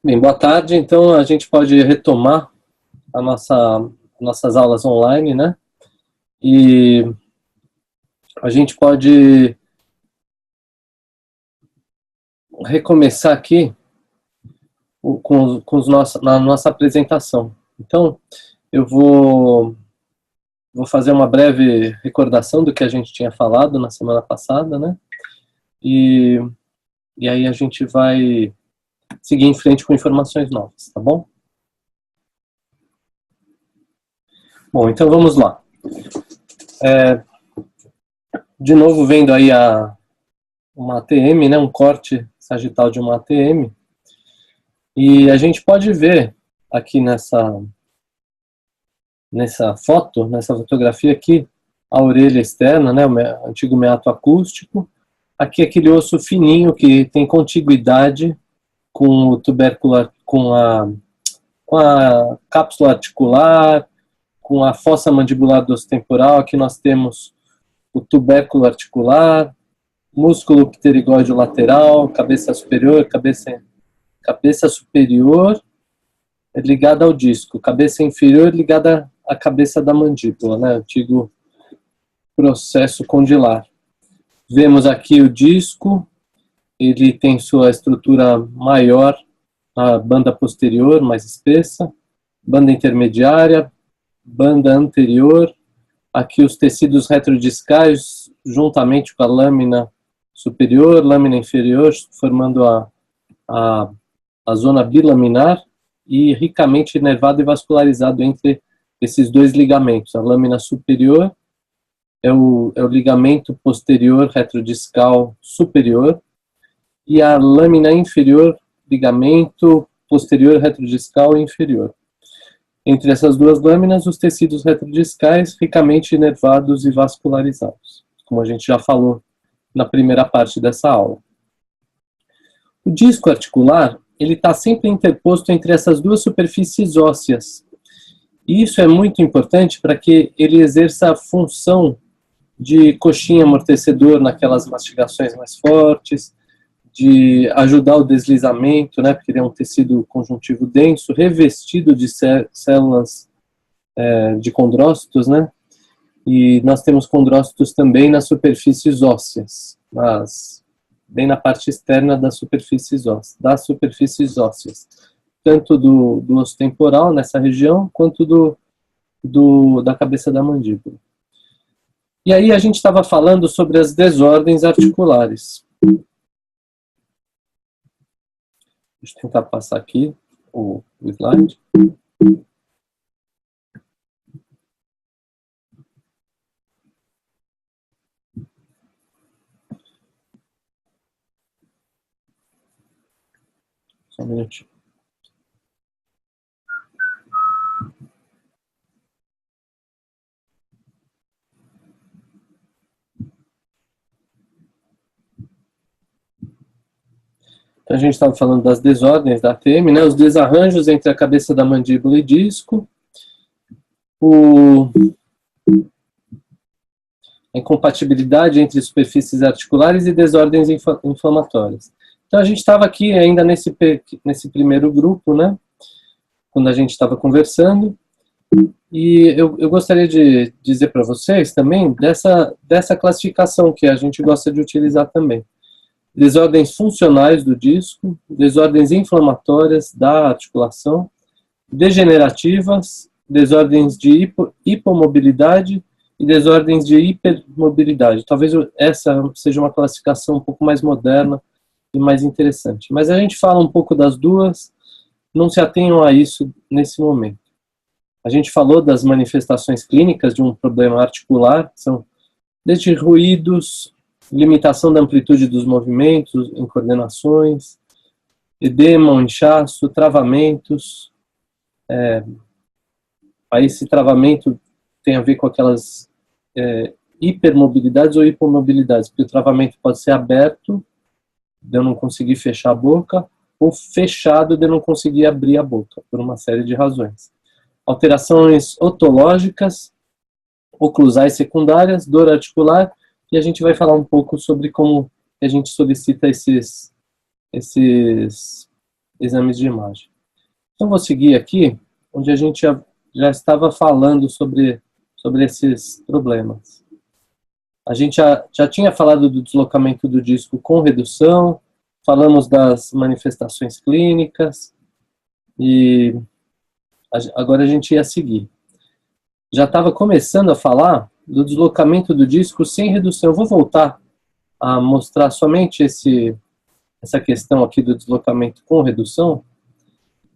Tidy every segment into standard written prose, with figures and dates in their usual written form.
Bem, boa tarde. Então, a gente pode retomar nossas aulas online, né? E a gente pode recomeçar aqui na nossa apresentação. Então, eu vou fazer uma breve recordação do que a gente tinha falado na semana passada, né? E aí a gente vai seguir em frente com informações novas, tá bom? Bom, então vamos lá. De novo, vendo aí uma ATM, né, um corte sagital de uma ATM, e a gente pode ver aqui nessa fotografia aqui, a orelha externa, né, o antigo meato acústico, aqui aquele osso fininho que tem contiguidade com o tubérculo, com a cápsula articular, com a fossa mandibular do osso temporal. Aqui nós temos o tubérculo articular, músculo pterigóide lateral, cabeça superior ligada ao disco, cabeça inferior ligada à cabeça da mandíbula, né, antigo processo condilar. Vemos aqui o disco, ele tem sua estrutura maior, a banda posterior mais espessa, banda intermediária, banda anterior, aqui os tecidos retrodiscais juntamente com a lâmina superior, lâmina inferior, formando a zona bilaminar e ricamente inervado e vascularizado entre esses dois ligamentos. A lâmina superior é o ligamento posterior retrodiscal superior e a lâmina inferior, ligamento posterior retrodiscal inferior. Entre essas duas lâminas, os tecidos retrodiscais ricamente inervados e vascularizados, como a gente já falou na primeira parte dessa aula. O disco articular, ele está sempre interposto entre essas duas superfícies ósseas. E isso é muito importante para que ele exerça a função de coxinha amortecedor naquelas mastigações mais fortes, de ajudar o deslizamento, né, porque ele é um tecido conjuntivo denso, revestido de células de condrócitos, né, e nós temos condrócitos também nas superfícies ósseas, bem na parte externa das superfícies ósseas, tanto do osso temporal nessa região, quanto da cabeça da mandíbula. E aí a gente estava falando sobre as desordens articulares. Deixa eu tentar passar aqui o slide. Só um minutinho. Então, a gente estava falando das desordens da ATM, né? Os desarranjos entre a cabeça da mandíbula e disco, a incompatibilidade entre superfícies articulares e desordens inflamatórias. Então, a gente estava aqui ainda nesse primeiro grupo, né? Quando a gente estava conversando, e eu gostaria de dizer para vocês também dessa classificação que a gente gosta de utilizar também. Desordens funcionais do disco, desordens inflamatórias da articulação, degenerativas, desordens de hipomobilidade e desordens de hipermobilidade. Talvez essa seja uma classificação um pouco mais moderna e mais interessante. Mas a gente fala um pouco das duas, não se atenham a isso nesse momento. A gente falou das manifestações clínicas de um problema articular, são desde ruídos, limitação da amplitude dos movimentos em coordenações, edema, inchaço, travamentos. Aí esse travamento tem a ver com aquelas hipermobilidades ou hipomobilidades, porque o travamento pode ser aberto, de eu não conseguir fechar a boca, ou fechado, de eu não conseguir abrir a boca, por uma série de razões. Alterações otológicas, oclusais secundárias, dor articular, e a gente vai falar um pouco sobre como a gente solicita esses exames de imagem. Então, vou seguir aqui, onde a gente já estava falando sobre esses problemas. A gente já tinha falado do deslocamento do disco com redução, falamos das manifestações clínicas, e agora a gente ia seguir. Já estava começando a falar do deslocamento do disco sem redução. Eu vou voltar a mostrar somente essa questão aqui do deslocamento com redução,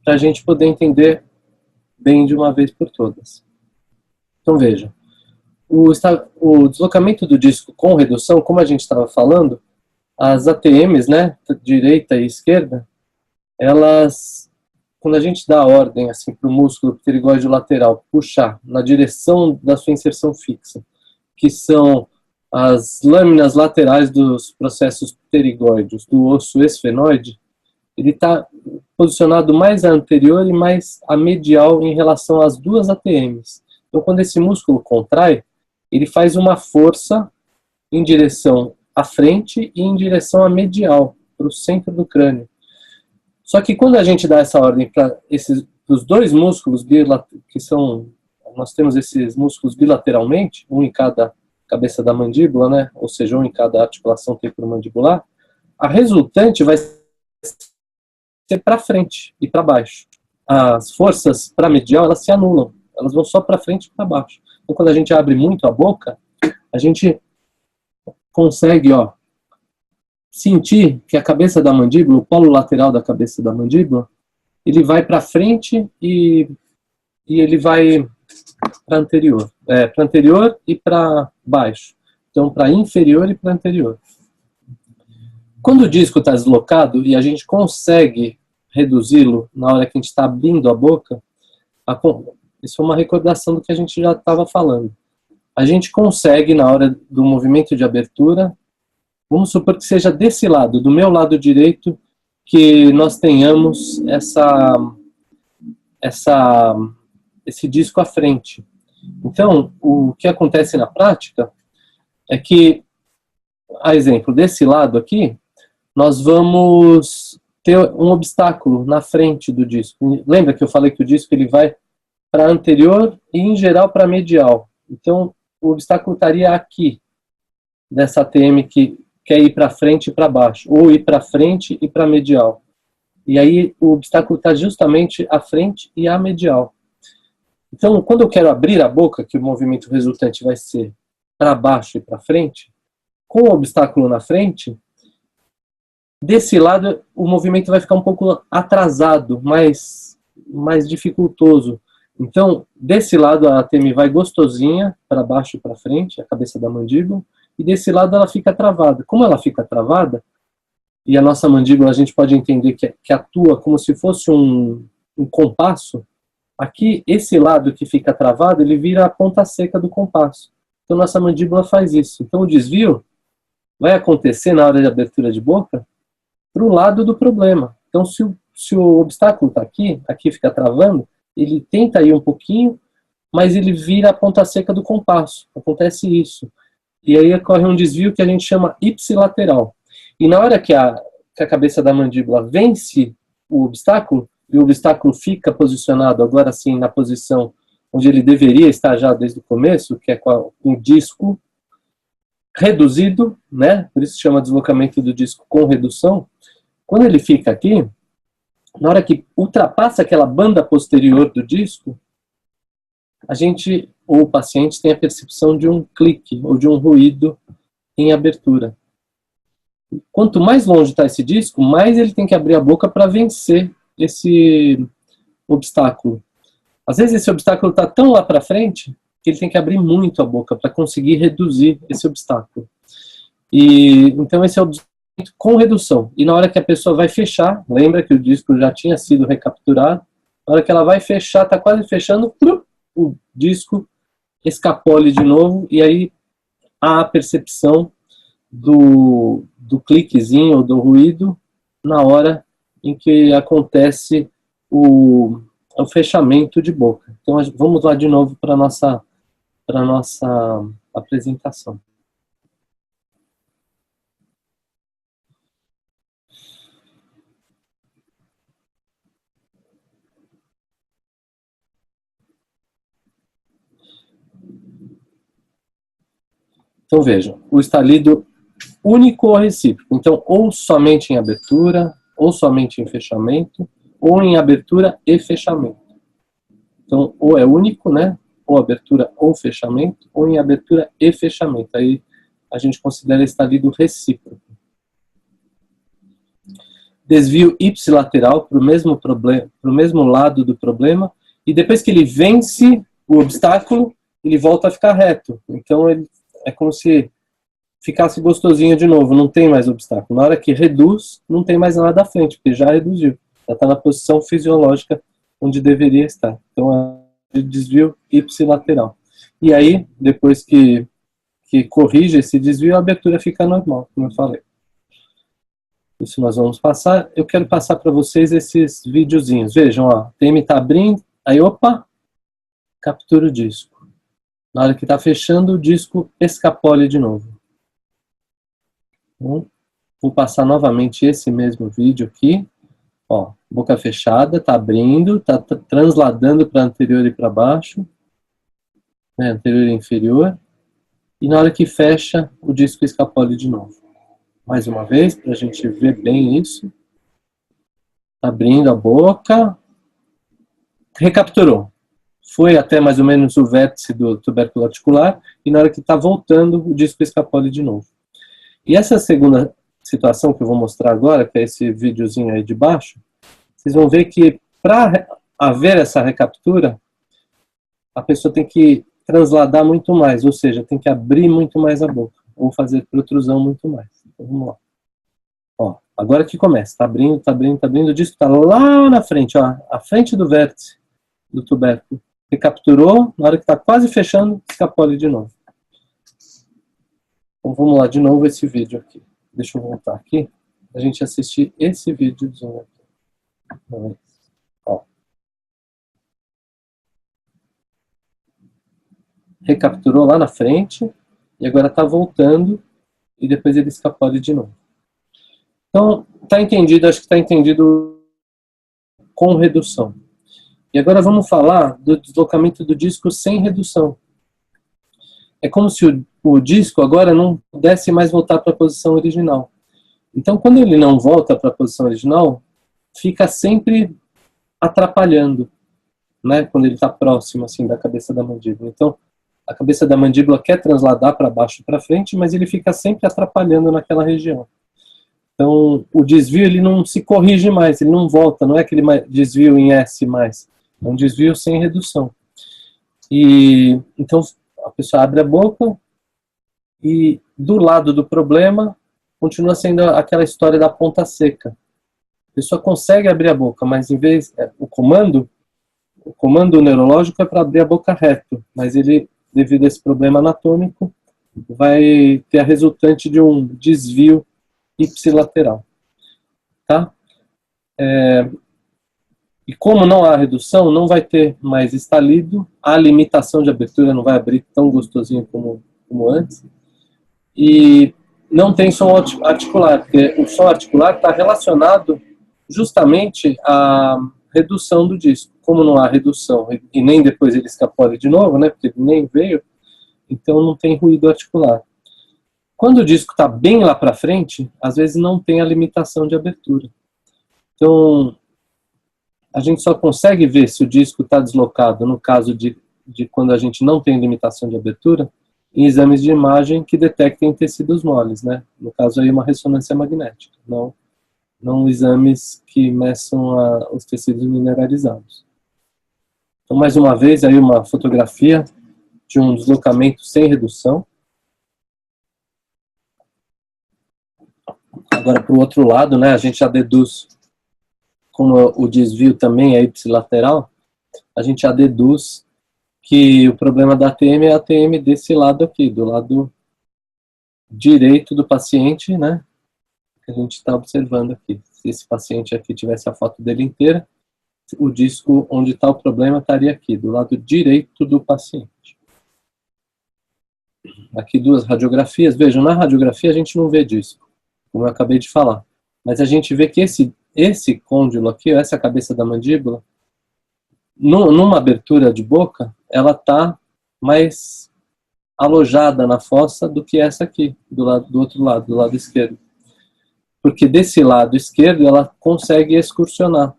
para a gente poder entender bem de uma vez por todas. Então veja, o deslocamento do disco com redução, como a gente estava falando, as ATMs, né, direita e esquerda, elas, quando a gente dá a ordem assim, para o músculo pterigóide lateral puxar na direção da sua inserção fixa, que são as lâminas laterais dos processos pterigóides do osso esfenoide, ele está posicionado mais à anterior e mais à medial em relação às duas ATMs. Então, quando esse músculo contrai, ele faz uma força em direção à frente e em direção à medial, para o centro do crânio. Só que quando a gente dá essa ordem para os dois músculos, que são, nós temos esses músculos bilateralmente, um em cada cabeça da mandíbula, né? Ou seja, um em cada articulação temporomandibular, a resultante vai ser para frente e para baixo. As forças para medial, elas se anulam, elas vão só para frente e para baixo. Então, quando a gente abre muito a boca, a gente consegue, sentir que a cabeça da mandíbula, o polo lateral da cabeça da mandíbula, ele vai para frente e ele vai para anterior e para baixo. Então, para inferior e para anterior. Quando o disco está deslocado e a gente consegue reduzi-lo na hora que a gente está abrindo a boca, isso é uma recordação do que a gente já estava falando. A gente consegue, na hora do movimento de abertura, vamos supor que seja desse lado, do meu lado direito, que nós tenhamos esse disco à frente. Então, o que acontece na prática é que, a exemplo desse lado aqui, nós vamos ter um obstáculo na frente do disco. Lembra que eu falei que o disco ele vai para anterior e, em geral, para medial. Então, o obstáculo estaria aqui, dessa ATM que quer ir para frente e para baixo, ou ir para frente e para medial. E aí, o obstáculo está justamente à frente e à medial. Então, quando eu quero abrir a boca, que o movimento resultante vai ser para baixo e para frente, com o obstáculo na frente, desse lado o movimento vai ficar um pouco atrasado, mais dificultoso. Então, desse lado a ATM vai gostosinha, para baixo e para frente, a cabeça da mandíbula, e desse lado ela fica travada. Como ela fica travada, e a nossa mandíbula a gente pode entender que atua como se fosse um compasso, aqui, esse lado que fica travado, ele vira a ponta seca do compasso. Então, nossa mandíbula faz isso. Então, o desvio vai acontecer na hora de abertura de boca para o lado do problema. Então, se o obstáculo está aqui fica travando, ele tenta ir um pouquinho, mas ele vira a ponta seca do compasso. Acontece isso. E aí ocorre um desvio que a gente chama ipsilateral. E na hora que a cabeça da mandíbula vence o obstáculo, e o obstáculo fica posicionado agora sim na posição onde ele deveria estar já desde o começo, que é com o disco reduzido, né? Por isso se chama deslocamento do disco com redução. Quando ele fica aqui, na hora que ultrapassa aquela banda posterior do disco, a gente, ou o paciente, tem a percepção de um clique ou de um ruído em abertura. Quanto mais longe está esse disco, mais ele tem que abrir a boca para vencer esse obstáculo. Às vezes esse obstáculo está tão lá para frente que ele tem que abrir muito a boca para conseguir reduzir esse obstáculo. E então esse é o deslocamento com redução. E na hora que a pessoa vai fechar, lembra que o disco já tinha sido recapturado, na hora que ela vai fechar, está quase fechando, o disco escapole de novo, e aí há a percepção do cliquezinho, do ruído, na hora em que acontece o fechamento de boca. Então vamos lá de novo para a nossa apresentação. Então vejam, o estalido único ou recíproco. Então, ou somente em abertura, ou somente em fechamento, ou em abertura e fechamento. Então, ou é único, né? Ou abertura ou fechamento, ou em abertura e fechamento. Aí a gente considera estalido recíproco. Desvio ipsilateral para o mesmo problema, para o mesmo lado do problema, e depois que ele vence o obstáculo, ele volta a ficar reto. Então, ele é como se ficasse gostosinho de novo, não tem mais obstáculo. Na hora que reduz, não tem mais nada à frente, porque já reduziu. Já está na posição fisiológica onde deveria estar. Então, é desvio ipsilateral. E aí, depois que corrige esse desvio, a abertura fica normal, como eu falei. Isso nós vamos passar. Eu quero passar para vocês esses videozinhos. Vejam, ó, a TM está abrindo, aí, opa, captura o disco. Na hora que está fechando, o disco escapole de novo. Então, vou passar novamente esse mesmo vídeo aqui. Ó, boca fechada, está abrindo, está transladando para anterior e para baixo, né, anterior e inferior. E na hora que fecha, o disco escapole de novo. Mais uma vez, para a gente ver bem isso. Abrindo a boca. Recapturou. Foi até mais ou menos o vértice do tubérculo articular. E na hora que está voltando, o disco escapole de novo. E essa segunda situação que eu vou mostrar agora, que é esse videozinho aí de baixo, vocês vão ver que para haver essa recaptura, a pessoa tem que transladar muito mais, ou seja, tem que abrir muito mais a boca, ou fazer protrusão muito mais. Então, vamos lá. Ó, agora que começa, tá abrindo, o disco tá lá na frente, ó, à frente do vértice do tubérculo. Recapturou, na hora que tá quase fechando, escapole de novo. Então vamos lá de novo esse vídeo aqui. Deixa eu voltar aqui, a gente assistir esse vídeozinho aqui. Ó. Recapturou lá na frente, e agora está voltando, e depois ele escapole de novo. Então, está entendido, acho que está entendido com redução. E agora vamos falar do deslocamento do disco sem redução. É como se o disco agora não pudesse mais voltar para a posição original. Então, quando ele não volta para a posição original, fica sempre atrapalhando, né? Quando ele está próximo assim, da cabeça da mandíbula. Então, a cabeça da mandíbula quer transladar para baixo e para frente, mas ele fica sempre atrapalhando naquela região. Então, o desvio ele não se corrige mais, ele não volta, não é aquele desvio em S mais. É um desvio sem redução. E então, a pessoa abre a boca e do lado do problema continua sendo aquela história da ponta seca. A pessoa consegue abrir a boca, mas em vez o comando neurológico é para abrir a boca reto, mas ele, devido a esse problema anatômico, vai ter a resultante de um desvio ipsilateral. Tá? E como não há redução, não vai ter mais estalido, a limitação de abertura não vai abrir tão gostosinho como antes, e não tem som articular, porque o som articular está relacionado justamente à redução do disco. Como não há redução, e nem depois ele escapole de novo, né, porque ele nem veio, então não tem ruído articular. Quando o disco está bem lá para frente, às vezes não tem a limitação de abertura. Então, a gente só consegue ver se o disco está deslocado, no caso de quando a gente não tem limitação de abertura, em exames de imagem que detectem tecidos moles, né? No caso aí uma ressonância magnética, não exames que meçam os tecidos mineralizados. Então, mais uma vez, aí uma fotografia de um deslocamento sem redução. Agora, para o outro lado, né, a gente já deduz, como o desvio também é ipsilateral, a gente já deduz que o problema da ATM é a ATM desse lado aqui, do lado direito do paciente, né, que a gente está observando aqui. Se esse paciente aqui tivesse a foto dele inteira, o disco onde está o problema estaria aqui, do lado direito do paciente. Aqui duas radiografias. Vejam, na radiografia a gente não vê disco, como eu acabei de falar. Mas a gente vê que esse côndilo aqui, essa cabeça da mandíbula, numa abertura de boca, ela está mais alojada na fossa do que essa aqui, do outro lado, do lado esquerdo. Porque desse lado esquerdo ela consegue excursionar.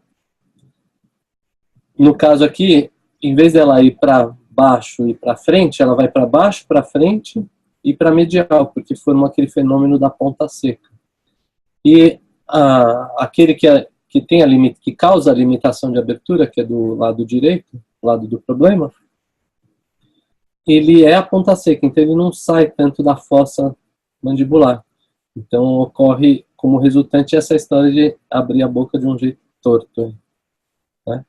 No caso aqui, em vez dela ir para baixo e para frente, ela vai para baixo, para frente e para medial, porque formou aquele fenômeno da ponta seca. E aquele que tem que causa a limitação de abertura, que é do lado direito, lado do problema, ele é a ponta seca, então ele não sai tanto da fossa mandibular. Então ocorre como resultante essa história de abrir a boca de um jeito torto, né?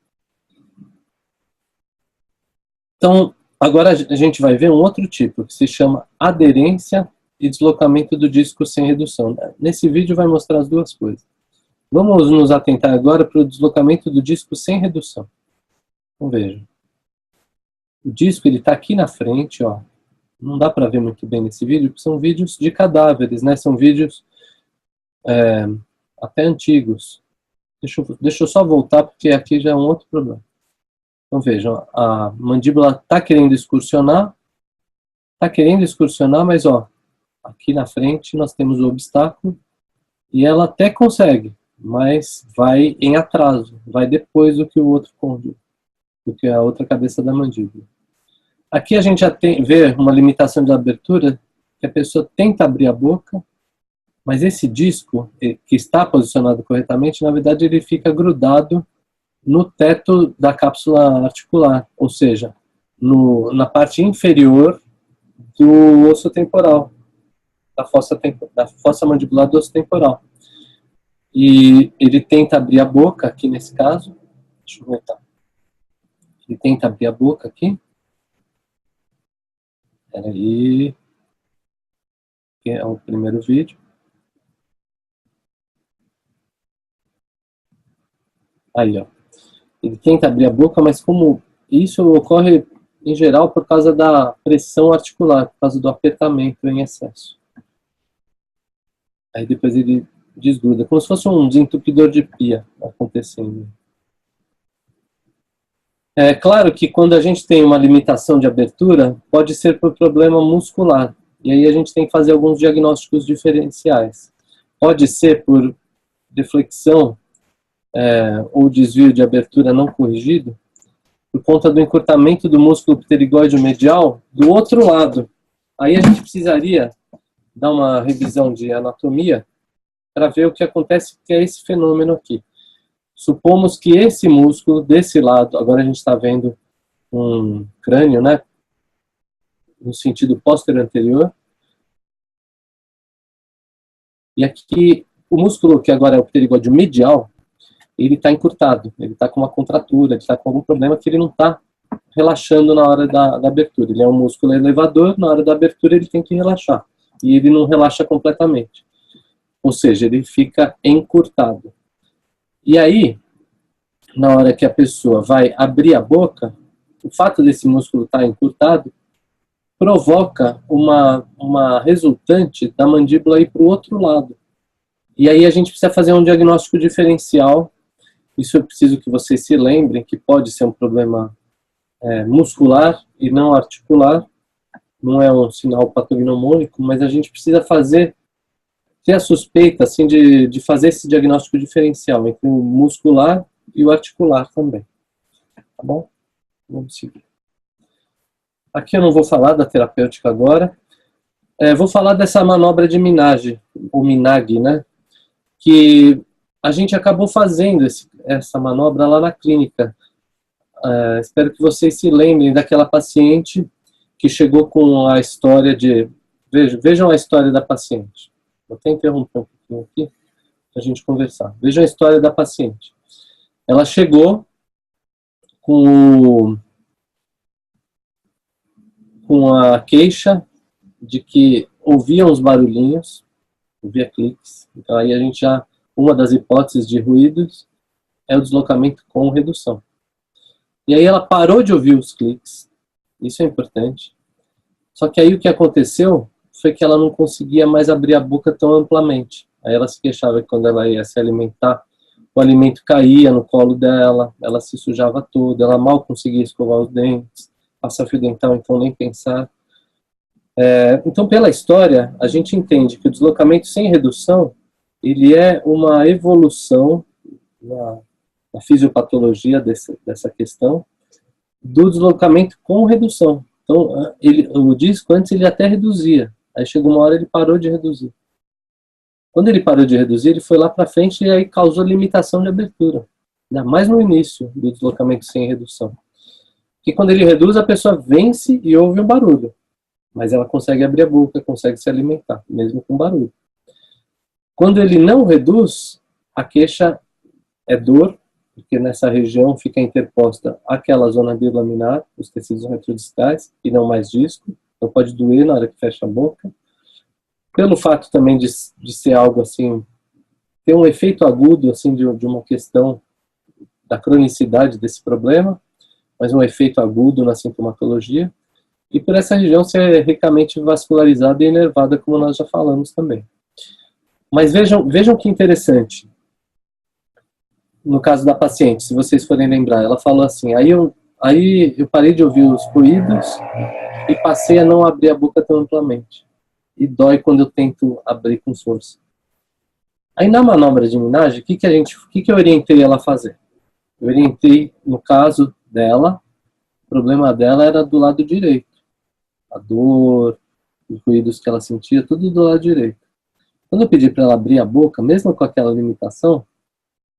Então, agora a gente vai ver um outro tipo, que se chama aderência e deslocamento do disco sem redução. Nesse vídeo vai mostrar as duas coisas. Vamos nos atentar agora para o deslocamento do disco sem redução. Então veja. O disco está aqui na frente, ó. Não dá para ver muito bem nesse vídeo, porque são vídeos de cadáveres, né? São vídeos até antigos. Deixa eu só voltar, porque aqui já é um outro problema. Então vejam, a mandíbula está querendo excursionar, mas ó, aqui na frente nós temos o obstáculo, e ela até consegue, mas vai em atraso, vai depois do que o outro côndilo, do que a outra cabeça da mandíbula. Aqui a gente já vê uma limitação de abertura, que a pessoa tenta abrir a boca, mas esse disco, que está posicionado corretamente, na verdade ele fica grudado no teto da cápsula articular, ou seja, na parte inferior do osso temporal, da fossa mandibular do osso temporal. E ele tenta abrir a boca, aqui nesse caso, deixa eu voltar. Ele tenta abrir a boca aqui. Espera aí. Que é o primeiro vídeo. Aí, ó. Ele tenta abrir a boca, mas como isso ocorre, em geral, por causa da pressão articular, por causa do apertamento em excesso. Aí depois ele desgruda, como se fosse um desentupidor de pia acontecendo. É claro que quando a gente tem uma limitação de abertura, pode ser por problema muscular. E aí a gente tem que fazer alguns diagnósticos diferenciais. Pode ser por deflexão ou desvio de abertura não corrigido, por conta do encurtamento do músculo pterigóide medial do outro lado. Aí a gente precisaria dar uma revisão de anatomia para ver o que acontece, que é esse fenômeno aqui. Supomos que esse músculo desse lado, agora a gente está vendo um crânio, né, no sentido posterior anterior, e aqui o músculo que agora é o pterigóide medial, ele está encurtado, ele está com uma contratura, ele está com algum problema que ele não está relaxando na hora da abertura. Ele é um músculo elevador, na hora da abertura ele tem que relaxar, e ele não relaxa completamente. Ou seja, ele fica encurtado. E aí, na hora que a pessoa vai abrir a boca, o fato desse músculo estar encurtado provoca uma resultante da mandíbula ir para o outro lado. E aí a gente precisa fazer um diagnóstico diferencial. Isso eu preciso que vocês se lembrem que pode ser um problema muscular e não articular. Não é um sinal patognomônico, mas a gente precisa ter a suspeita assim, de fazer esse diagnóstico diferencial entre o muscular e o articular também. Tá bom? Vamos seguir. Aqui eu não vou falar da terapêutica agora. Vou falar dessa manobra de Minaj, ou Minag, né? Que a gente acabou fazendo essa manobra lá na clínica. Espero que vocês se lembrem daquela paciente que chegou com a história de... Vejam a história da paciente. Vou até interromper um pouquinho aqui para a gente conversar. Vejam a história da paciente. Ela chegou com a queixa de que ouvia uns barulhinhos, ouvia cliques. Então aí a gente já... Uma das hipóteses de ruídos é o deslocamento com redução. E aí ela parou de ouvir os cliques. Isso é importante. Só que aí o que aconteceu foi que ela não conseguia mais abrir a boca tão amplamente. Aí ela se queixava que quando ela ia se alimentar, o alimento caía no colo dela, ela se sujava toda, ela mal conseguia escovar os dentes, passar fio dental, então nem pensar. Então, pela história, a gente entende que o deslocamento sem redução, ele é uma evolução na fisiopatologia dessa questão, do deslocamento com redução. Então, o disco antes ele até reduzia, aí chegou uma hora ele parou de reduzir. Quando ele parou de reduzir, ele foi lá para frente e aí causou limitação de abertura, ainda mais no início do deslocamento sem redução. Que quando ele reduz, a pessoa vence e ouve um barulho, mas ela consegue abrir a boca, consegue se alimentar, mesmo com barulho. Quando ele não reduz, a queixa é dor, porque nessa região fica interposta aquela zona bilaminar, os tecidos retrodistais, e não mais disco, então pode doer na hora que fecha a boca. Pelo fato também de ser algo assim, ter um efeito agudo assim de uma questão da cronicidade desse problema, mas um efeito agudo na sintomatologia, e por essa região ser ricamente vascularizada e inervada, como nós já falamos também. Mas vejam que interessante. No caso da paciente, se vocês forem lembrar, ela falou assim, aí eu parei de ouvir os ruídos e passei a não abrir a boca tão amplamente. E dói quando eu tento abrir com força. Aí na manobra de minagem, o que eu orientei ela a fazer? Eu orientei, no caso dela, o problema dela era do lado direito. A dor, os ruídos que ela sentia, tudo do lado direito. Quando eu pedi para ela abrir a boca, mesmo com aquela limitação,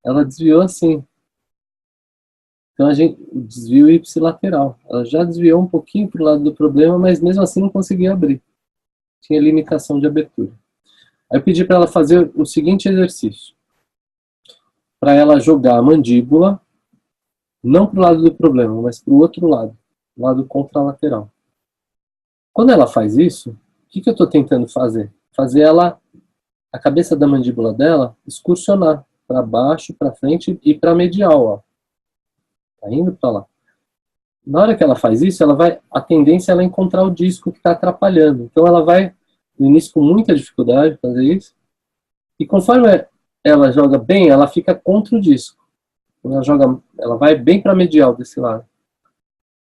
ela desviou assim. Então a gente desvio ipsilateral. Ela já desviou um pouquinho para o lado do problema, mas mesmo assim não conseguia abrir. Tinha limitação de abertura. Aí eu pedi para ela fazer o seguinte exercício. Para ela jogar a mandíbula, não para o lado do problema, mas para o outro lado, o lado contralateral. Quando ela faz isso, o que eu estou tentando fazer? Fazer ela, a cabeça da mandíbula dela, excursionar para baixo, para frente e para medial, ó. Tá indo para lá. Na hora que ela faz isso, a tendência é ela encontrar o disco que está atrapalhando. Então ela vai, no início, com muita dificuldade fazer isso. E conforme ela joga bem, ela fica contra o disco. Ela vai bem para medial desse lado.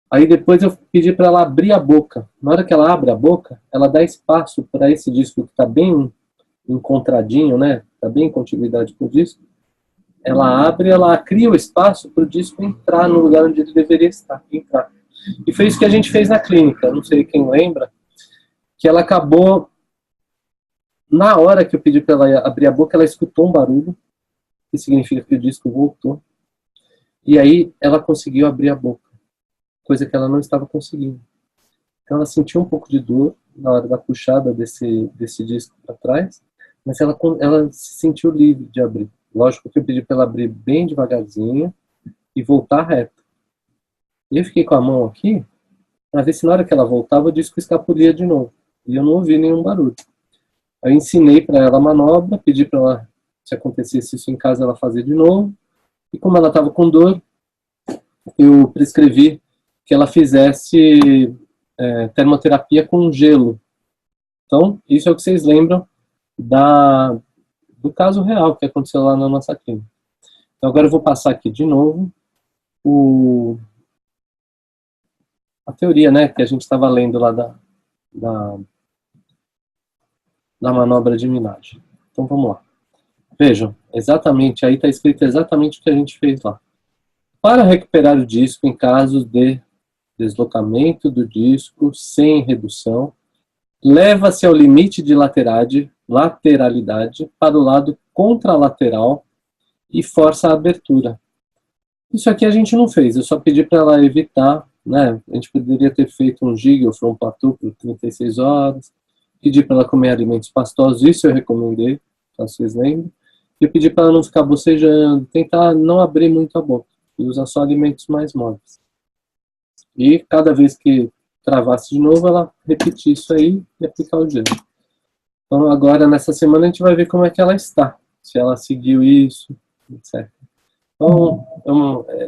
Aí depois eu pedi para ela abrir a boca. Na hora que ela abre a boca, ela dá espaço para esse disco que está bem encontradinho, né? Está bem em continuidade com o disco. Ela abre, ela cria o espaço para o disco entrar no lugar onde ele deveria entrar. E foi isso que a gente fez na clínica, não sei quem lembra, que ela acabou, na hora que eu pedi para ela abrir a boca, ela escutou um barulho, que significa que o disco voltou, e aí ela conseguiu abrir a boca, coisa que ela não estava conseguindo. Então ela sentiu um pouco de dor na hora da puxada desse disco para trás, mas ela se sentiu livre de abrir. Lógico que eu pedi para ela abrir bem devagarzinho e voltar reto. E eu fiquei com a mão aqui para ver se na hora que ela voltava o disco escapulia de novo. E eu não ouvi nenhum barulho. Aí eu ensinei para ela a manobra, pedi para ela, se acontecesse isso em casa, ela fazer de novo. E como ela estava com dor, eu prescrevi que ela fizesse termoterapia com gelo. Então, isso é o que vocês lembram do caso real que aconteceu lá na nossa clínica. Então agora eu vou passar aqui de novo a teoria, né, que a gente estava lendo lá da manobra de minagem. Então vamos lá. Vejam, exatamente, aí está escrito exatamente o que a gente fez lá. Para recuperar o disco em casos de deslocamento do disco sem redução, leva-se ao limite de lateralidade para o lado contralateral e força a abertura. Isso aqui a gente não fez, eu só pedi para ela evitar, né? A gente poderia ter feito um gig ou um platô por 36 horas, pedi para ela comer alimentos pastosos, isso eu recomendei, caso vocês lembrem, e eu pedi para ela não ficar bocejando, tentar não abrir muito a boca, e usar só alimentos mais móveis. E cada vez que travasse de novo, ela repetir isso aí e aplicar o gelo. Então agora, nessa semana, a gente vai ver como é que ela está, se ela seguiu isso, etc. Então,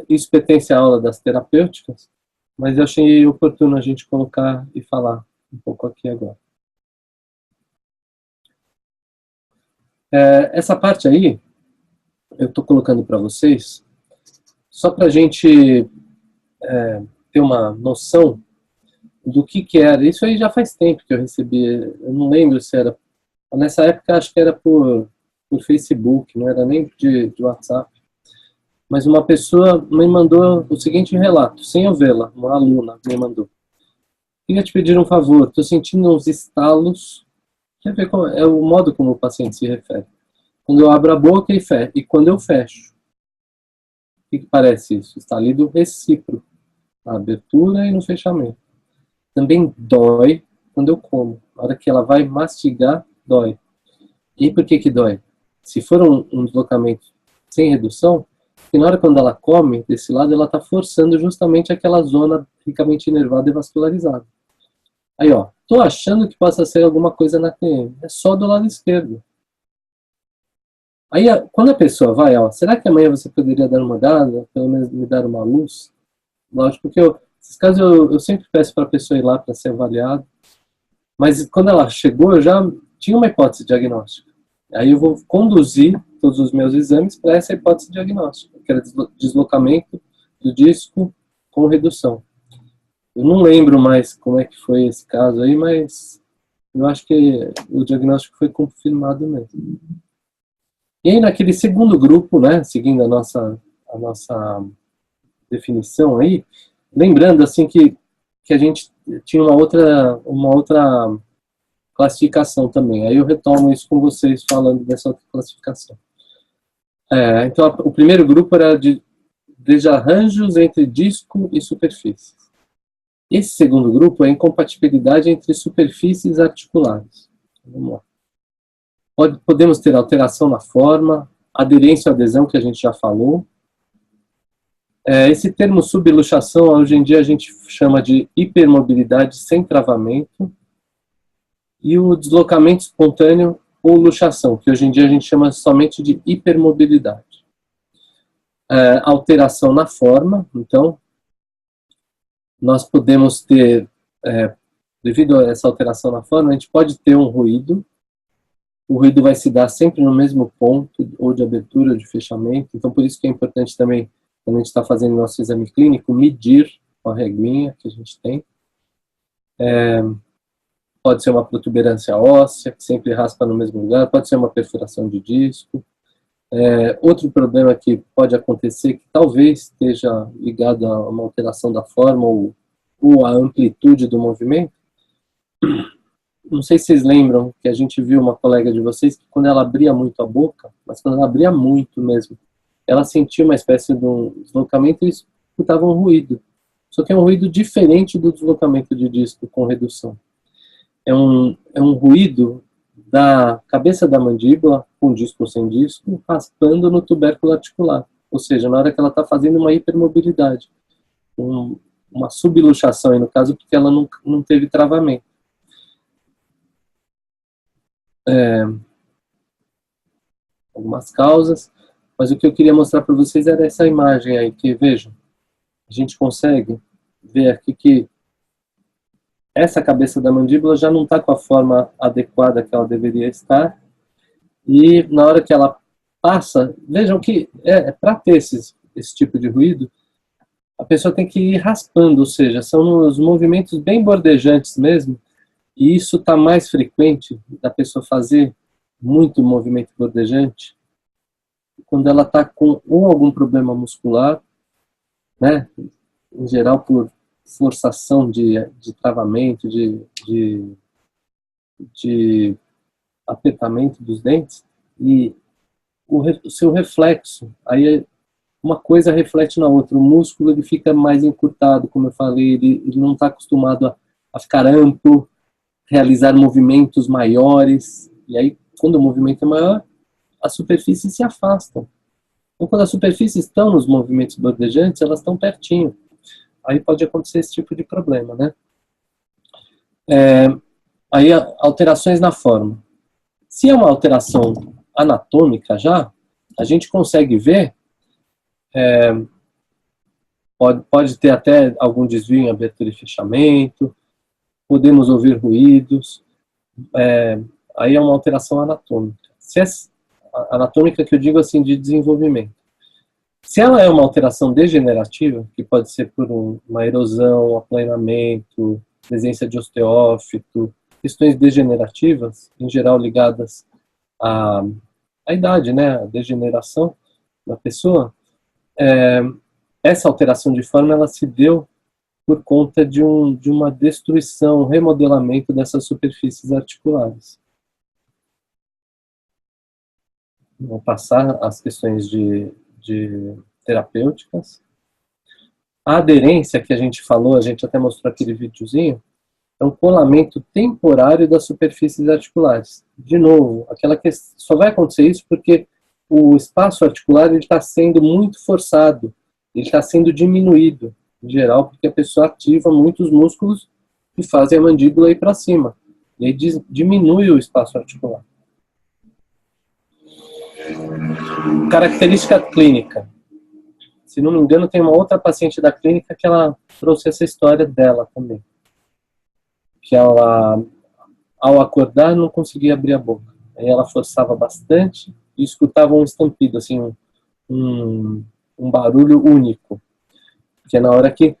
isso pertence à aula das terapêuticas, mas eu achei oportuno a gente colocar e falar um pouco aqui agora. Essa parte aí, eu estou colocando para vocês, só para a gente ter uma noção do que era. Isso aí já faz tempo que eu recebi, eu não lembro se era, nessa época acho que era por Facebook, não era nem de WhatsApp. Mas uma pessoa me mandou o seguinte relato, sem eu vê-la, uma aluna me mandou. Queria te pedir um favor, estou sentindo uns estalos, quer ver como, é o modo como o paciente se refere. Quando eu abro a boca e quando eu fecho. O que parece isso? Estalido recíproco, na abertura e no fechamento. Também dói quando eu como. Na hora que ela vai mastigar, dói. E por que dói? Se for um deslocamento sem redução, que na hora quando ela come, desse lado, ela está forçando justamente aquela zona ricamente inervada e vascularizada. Aí, ó, tô achando que possa ser alguma coisa na TM. É só do lado esquerdo. Aí, quando a pessoa vai, ó, será que amanhã você poderia dar uma olhada, pelo menos me dar uma luz? Lógico que nesses casos eu sempre peço para a pessoa ir lá para ser avaliada. Mas quando ela chegou, eu já tinha uma hipótese diagnóstica. Aí eu vou conduzir todos os meus exames para essa hipótese diagnóstica, que era deslocamento do disco com redução. Eu não lembro mais como é que foi esse caso aí, mas eu acho que o diagnóstico foi confirmado mesmo. E aí naquele segundo grupo, né, seguindo a nossa definição aí, lembrando assim que a gente tinha uma outra classificação também. Aí eu retomo isso com vocês falando dessa outra classificação. Então, o primeiro grupo era de desarranjos entre disco e superfícies. Esse segundo grupo é a incompatibilidade entre superfícies articulares. Vamos lá. Podemos ter alteração na forma, aderência ou adesão, que a gente já falou. Esse termo subluxação, hoje em dia a gente chama de hipermobilidade sem travamento. E o deslocamento espontâneo ou luxação, que hoje em dia a gente chama somente de hipermobilidade. Alteração na forma, então, nós podemos ter, devido a essa alteração na forma, a gente pode ter um ruído. O ruído vai se dar sempre no mesmo ponto, ou de abertura, ou de fechamento. Então, por isso que é importante também, quando a gente está fazendo nosso exame clínico, medir com a reguinha que a gente tem. Pode ser uma protuberância óssea, que sempre raspa no mesmo lugar, pode ser uma perfuração de disco. Outro problema que pode acontecer, que talvez esteja ligado a uma alteração da forma ou a amplitude do movimento. Não sei se vocês lembram que a gente viu uma colega de vocês que quando ela abria muito a boca, mas quando ela abria muito mesmo, ela sentia uma espécie de um deslocamento e escutava um ruído. Só que é um ruído diferente do deslocamento de disco com redução. É um ruído da cabeça da mandíbula, com disco ou sem disco, raspando no tubérculo articular. Ou seja, na hora que ela está fazendo uma hipermobilidade. Uma subluxação, aí no caso, porque ela não teve travamento. Algumas causas, mas o que eu queria mostrar para vocês era essa imagem aí, que vejam, a gente consegue ver aqui que essa cabeça da mandíbula já não está com a forma adequada que ela deveria estar, e na hora que ela passa, vejam que para ter esse tipo de ruído, a pessoa tem que ir raspando, ou seja, são os movimentos bem bordejantes mesmo, e isso está mais frequente da pessoa fazer muito movimento bordejante quando ela está com ou algum problema muscular, né, em geral por forçação de travamento, de apertamento dos dentes, e o seu reflexo, aí uma coisa reflete na outra, o músculo ele fica mais encurtado, como eu falei, ele não está acostumado a ficar amplo, realizar movimentos maiores, e aí quando o movimento é maior, as superfícies se afastam. Então quando as superfícies estão nos movimentos bordejantes, elas estão pertinho. Aí pode acontecer esse tipo de problema, né? Aí alterações na forma. Se é uma alteração anatômica já, a gente consegue ver, pode ter até algum desvio em abertura e fechamento, podemos ouvir ruídos, aí é uma alteração anatômica. Se é anatômica que eu digo assim, de desenvolvimento. Se ela é uma alteração degenerativa, que pode ser por uma erosão, um aplanamento, presença de osteófito, questões degenerativas, em geral ligadas à idade, né, a degeneração da pessoa, essa alteração de forma ela se deu por conta de uma destruição, um remodelamento dessas superfícies articulares. Vou passar as questões de terapêuticas. A aderência que a gente falou, a gente até mostrou aquele videozinho, é um colamento temporário das superfícies articulares. De novo, aquela que só vai acontecer isso porque o espaço articular está sendo muito forçado, ele está sendo diminuído, em geral, porque a pessoa ativa muitos músculos que fazem a mandíbula ir para cima. E aí diminui o espaço articular. Característica clínica. Se não me engano, tem uma outra paciente da clínica que ela trouxe essa história dela também. Que ela, ao acordar, não conseguia abrir a boca. Aí ela forçava bastante e escutava um estampido, assim, um barulho único. Que é na hora que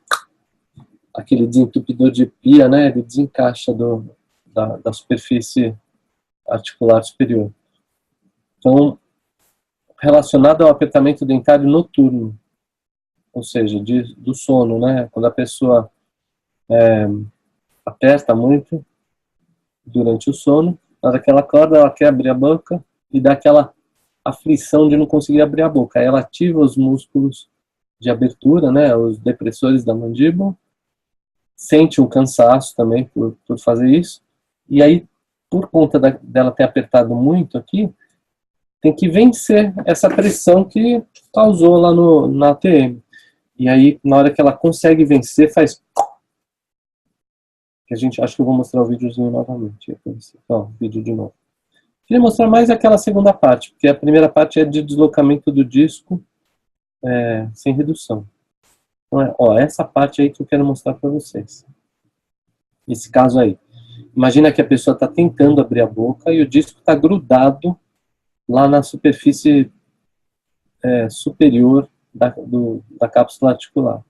aquele desentupidor de pia, né, ele desencaixa da superfície articular superior. Então, relacionado ao apertamento dentário noturno, ou seja, do sono, né, quando a pessoa aperta muito durante o sono, na hora que ela acorda, ela quer abrir a boca e dá aquela aflição de não conseguir abrir a boca. Aí ela ativa os músculos de abertura, né, os depressores da mandíbula, sente um cansaço também por fazer isso, e aí, por conta dela ter apertado muito aqui, tem que vencer essa pressão que causou lá na ATM. E aí, na hora que ela consegue vencer, faz... que a gente, acho que eu vou mostrar o videozinho novamente. Ó, vídeo de novo. Queria mostrar mais aquela segunda parte, porque a primeira parte é de deslocamento do disco sem redução. Então, ó, essa parte aí que eu quero mostrar para vocês. Esse caso aí. Imagina que a pessoa está tentando abrir a boca e o disco está grudado lá na superfície superior da cápsula articular.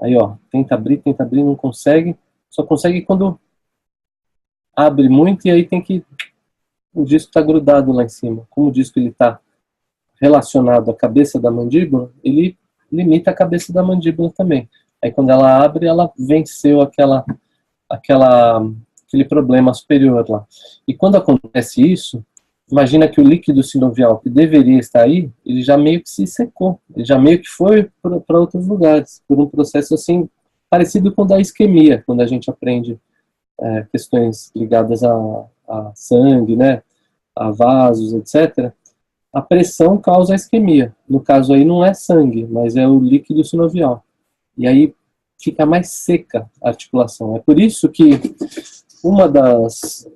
Aí, ó, tenta abrir, não consegue. Só consegue quando abre muito e aí tem que... O disco está grudado lá em cima. Como o disco está relacionado à cabeça da mandíbula, ele limita a cabeça da mandíbula também. Aí quando ela abre, ela venceu aquele problema superior lá. E quando acontece isso, imagina que o líquido sinovial que deveria estar aí, ele já meio que se secou, ele já meio que foi para outros lugares, por um processo assim, parecido com o da isquemia, quando a gente aprende questões ligadas a sangue, né, a vasos, etc. A pressão causa a isquemia. No caso aí não é sangue, mas é o líquido sinovial. E aí fica mais seca a articulação. É por isso que uma das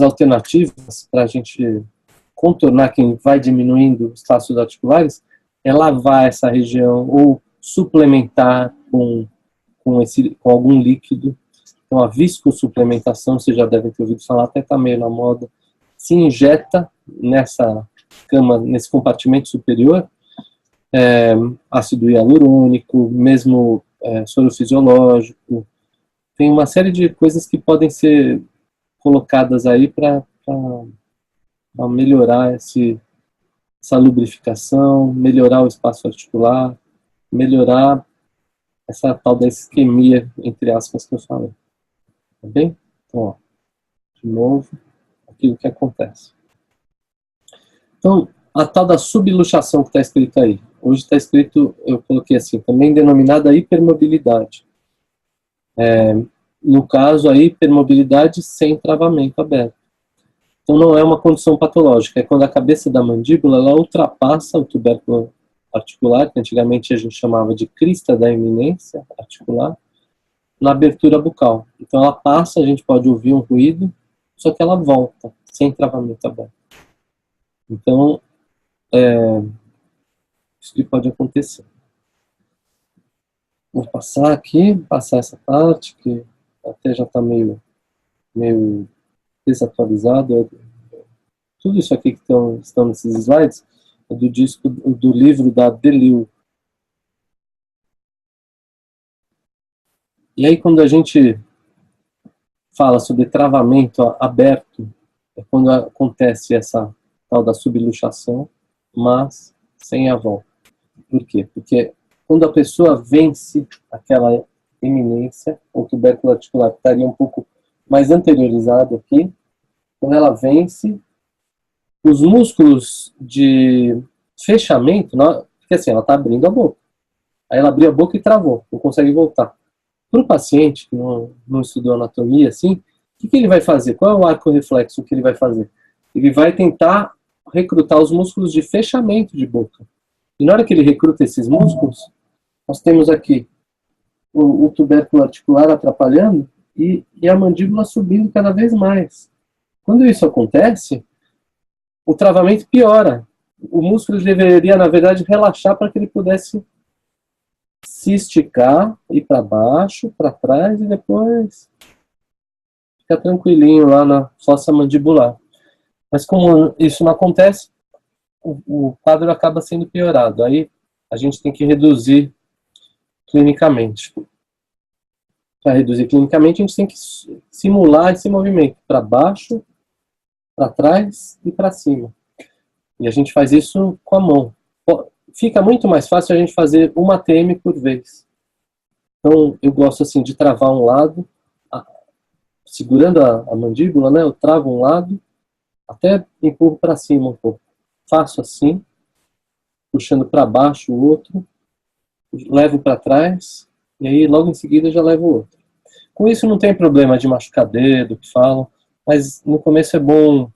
alternativas para a gente contornar quem vai diminuindo os traços articulares é lavar essa região ou suplementar com algum líquido. Então a viscosuplementação, vocês já devem ter ouvido falar, até está meio na moda, se injeta nessa cama, nesse compartimento superior, ácido hialurônico, mesmo soro fisiológico. Tem uma série de coisas que podem ser colocadas aí para melhorar essa lubrificação, melhorar o espaço articular, melhorar essa tal da isquemia, entre aspas, que eu falei. Tá bem? Então, ó, de novo, aqui o que acontece. Então, a tal da subluxação que está escrito aí. Hoje está escrito, eu coloquei assim, também denominada hipermobilidade. No caso, a hipermobilidade sem travamento aberto. Então, não é uma condição patológica, é quando a cabeça da mandíbula ela ultrapassa o tubérculo articular, que antigamente a gente chamava de crista da eminência articular, na abertura bucal. Então, ela passa, a gente pode ouvir um ruído, só que ela volta, sem travamento aberto. Então, isso que pode acontecer. Vou passar aqui, passar essa parte, que até já está meio desatualizado. Tudo isso aqui que estão nesses slides é do livro da Deleuze. E aí, quando a gente fala sobre travamento aberto, é quando acontece essa tal da subluxação, mas sem a volta. Por quê? Porque quando a pessoa vence aquela eminência, o tubérculo articular estaria um pouco mais anteriorizado aqui, quando ela vence, os músculos de fechamento, porque assim, ela está abrindo a boca. Aí ela abriu a boca e travou, não consegue voltar. Para o paciente que não estudou anatomia, assim, o que ele vai fazer? Qual é o arco reflexo que ele vai fazer? Ele vai tentar recrutar os músculos de fechamento de boca. E na hora que ele recruta esses músculos, nós temos aqui o tubérculo articular atrapalhando e a mandíbula subindo cada vez mais. Quando isso acontece, o travamento piora. O músculo deveria, na verdade, relaxar para que ele pudesse se esticar, ir para baixo, para trás e depois ficar tranquilinho lá na fossa mandibular. Mas como isso não acontece, o quadro acaba sendo piorado. Aí a gente tem que reduzir clinicamente. Para reduzir clinicamente, a gente tem que simular esse movimento para baixo, para trás e para cima. E a gente faz isso com a mão. Fica muito mais fácil a gente fazer uma ATM por vez. Então, eu gosto assim de travar um lado, segurando a mandíbula, né? Eu travo um lado, até empurro para cima um pouco. Faço assim, puxando para baixo o outro, levo para trás, e aí logo em seguida já levo o outro. Com isso não tem problema de machucar dedo, que falam, mas no começo é bom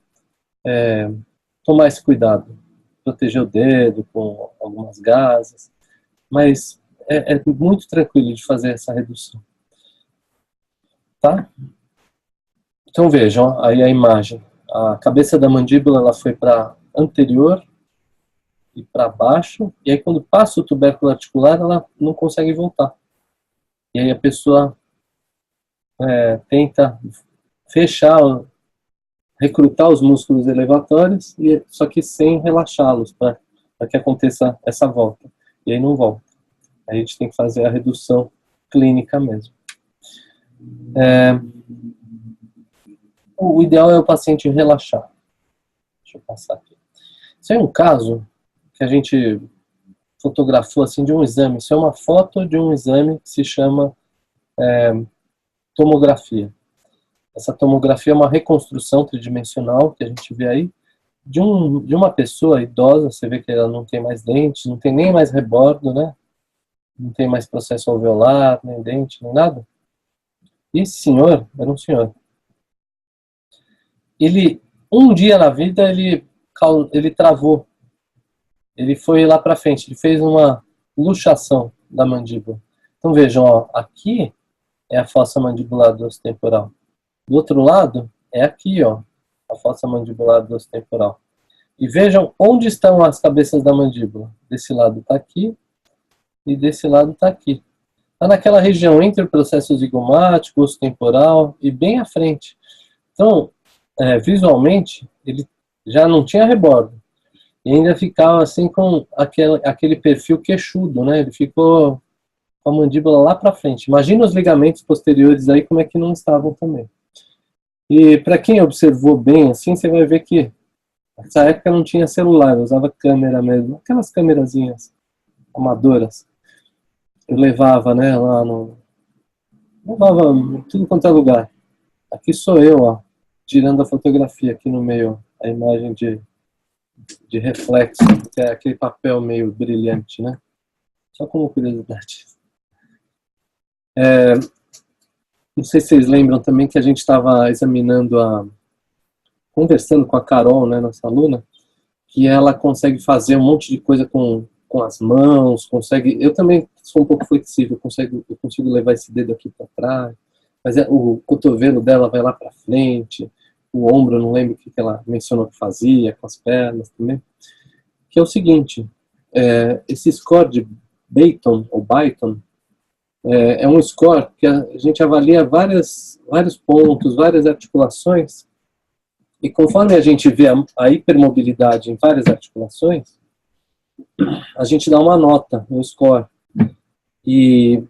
tomar esse cuidado. Proteger o dedo com algumas gases, mas é muito tranquilo de fazer essa redução. Tá? Então vejam, aí a imagem. A cabeça da mandíbula ela foi para anterior e para baixo, e aí quando passa o tubérculo articular, ela não consegue voltar. E aí a pessoa tenta fechar, recrutar os músculos elevatórios, só que sem relaxá-los, para que aconteça essa volta. E aí não volta. A gente tem que fazer a redução clínica mesmo. O ideal é o paciente relaxar. Deixa eu passar aqui. Isso é um caso que a gente fotografou assim, de um exame. Isso é uma foto de um exame que se chama tomografia. Essa tomografia é uma reconstrução tridimensional que a gente vê aí de uma pessoa idosa. Você vê que ela não tem mais dentes, não tem nem mais rebordo, né? Não tem mais processo alveolar, nem dente, nem nada. E esse senhor era um senhor. Um dia na vida, ele travou. Ele foi lá para frente, ele fez uma luxação da mandíbula. Então vejam, ó, aqui é a fossa mandibular dorsotemporal. Do outro lado é aqui, ó, a fossa mandibular dorsotemporal. E vejam onde estão as cabeças da mandíbula. Desse lado está aqui e desse lado está aqui. Está naquela região entre o processo zigomático, osso temporal e bem à frente. Então, visualmente, ele já não tinha rebordo. E ainda ficava assim com aquele perfil queixudo, né? Ele ficou com a mandíbula lá para frente. Imagina os ligamentos posteriores aí, como é que não estavam também. E para quem observou bem, assim, você vai ver que nessa época não tinha celular, eu usava câmera mesmo. Aquelas câmerazinhas amadoras. Eu levava, né, levava tudo quanto é lugar. Aqui sou eu, ó, tirando a fotografia aqui no meio, a imagem de reflexo, que é aquele papel meio brilhante, né? Só como curiosidade. Não sei se vocês lembram também que a gente estava conversando com a Carol, né, nossa aluna, que ela consegue fazer um monte de coisa com as mãos, eu também sou um pouco flexível, eu consigo levar esse dedo aqui para trás, mas o cotovelo dela vai lá para frente, o ombro, não lembro o que ela mencionou que fazia, com as pernas também, que é o seguinte, esse score de Bayton, ou Byton, é um score que a gente avalia vários pontos, várias articulações, e conforme a gente vê a hipermobilidade em várias articulações, a gente dá uma nota, um score. E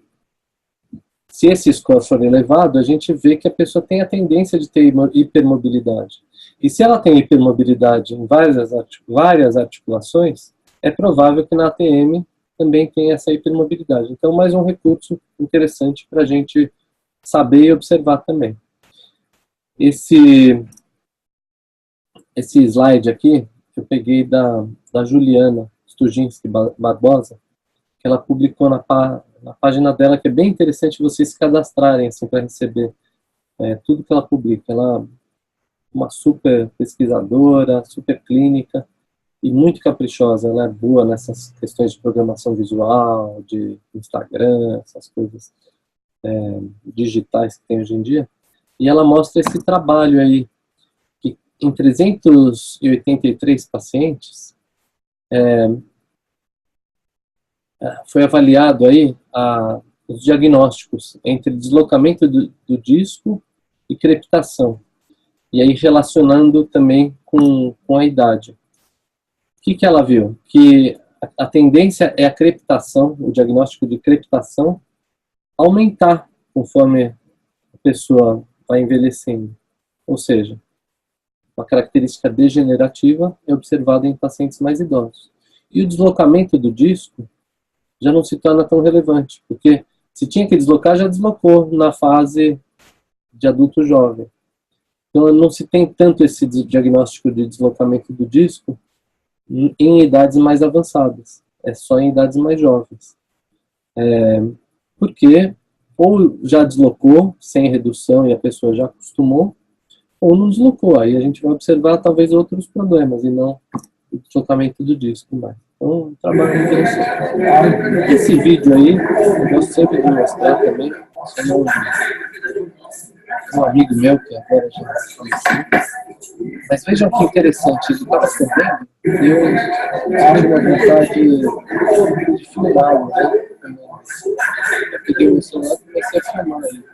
Se esse score for elevado, a gente vê que a pessoa tem a tendência de ter hipermobilidade. E se ela tem hipermobilidade em várias articulações, é provável que na ATM também tenha essa hipermobilidade. Então, mais um recurso interessante para a gente saber e observar também. Esse slide aqui, eu peguei da Juliana Stujinski Barbosa, que ela publicou na página dela, que é bem interessante vocês se cadastrarem assim, para receber tudo que ela publica. Ela é uma super pesquisadora, super clínica e muito caprichosa. Ela é boa nessas questões de programação visual, de Instagram, essas coisas digitais que tem hoje em dia. E ela mostra esse trabalho aí, que em 383 pacientes, foi avaliado aí os diagnósticos entre deslocamento do disco e crepitação. E aí relacionando também com a idade. O que ela viu? Que a tendência é a crepitação, o diagnóstico de crepitação, aumentar conforme a pessoa vai envelhecendo. Ou seja, uma característica degenerativa é observada em pacientes mais idosos. E o deslocamento do disco já não se torna tão relevante, porque se tinha que deslocar, já deslocou na fase de adulto jovem. Então não se tem tanto esse diagnóstico de deslocamento do disco em idades mais avançadas, é só em idades mais jovens. Porque ou já deslocou sem redução e a pessoa já acostumou, ou não deslocou. Aí a gente vai observar talvez outros problemas e não o deslocamento do disco mais. Então, um trabalho interessante. Esse vídeo aí, eu gosto sempre de mostrar também, um amigo meu que agora já faleceu. Mas vejam que interessante, ele estava escrevendo e eu tive uma vontade de filmá-lo, né? Eu peguei o celular e comecei a filmar ele.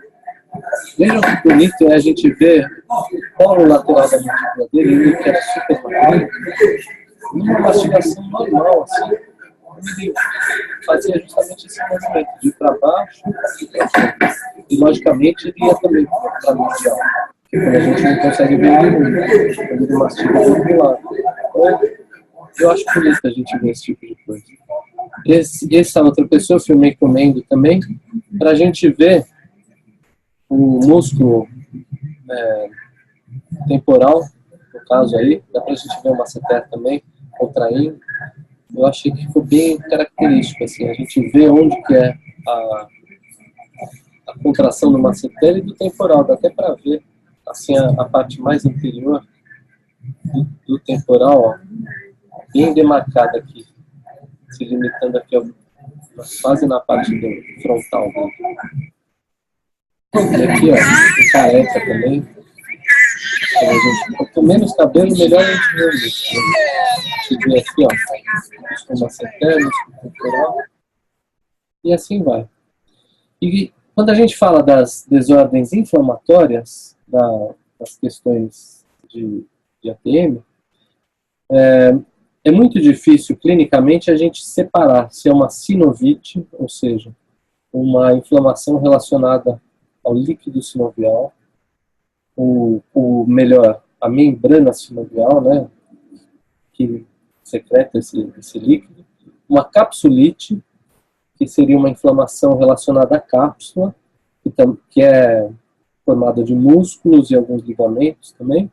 Vejam que bonito é a gente ver o polo lateral da mandíbula dele, que era super bacana, numa mastigação normal, assim, ele fazia justamente esse movimento, de ir para baixo e para cima. E, logicamente, ele ia também para a medial, porque quando a gente não consegue ver ele muito, quando ele mastiga do outro lado. Então, eu acho bonito a gente ver esse tipo de coisa. Essa outra pessoa eu filmei comendo também, para a gente ver o músculo temporal, no caso aí, dá para a gente ver o masseter também, contraindo. Eu achei que ficou bem característico, assim, a gente vê onde que é a contração do masseter e do temporal, dá até para ver, assim, a parte mais anterior do temporal, ó, bem demarcada aqui, se limitando aqui, ó, quase na parte do frontal dele. E aqui, ó, o careca também. Quanto menos cabelo, melhor a gente vê isso. A gente vê aqui, ó, o masseter, o temporal, e assim vai. E quando a gente fala das desordens inflamatórias, das questões de ATM, é muito difícil clinicamente a gente separar se é uma sinovite, ou seja, uma inflamação relacionada ao líquido sinovial, melhor, a membrana sinovial, né, que secreta esse líquido, uma capsulite, que seria uma inflamação relacionada à cápsula, que é formada de músculos e alguns ligamentos também.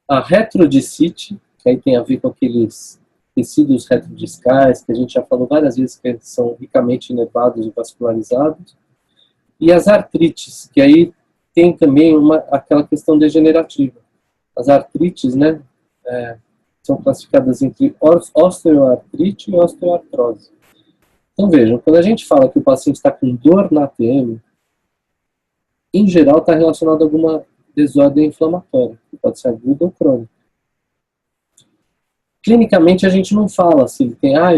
A retrodicite, que aí tem a ver com aqueles tecidos retrodiscais, que a gente já falou várias vezes que são ricamente inervados e vascularizados. E as artrites, que aí tem também aquela questão degenerativa. As artrites, né, são classificadas entre osteoartrite e osteoartrose. Então vejam, quando a gente fala que o paciente está com dor na ATM, em geral está relacionado a alguma desordem inflamatória, que pode ser aguda ou crônica. Clinicamente a gente não fala se ele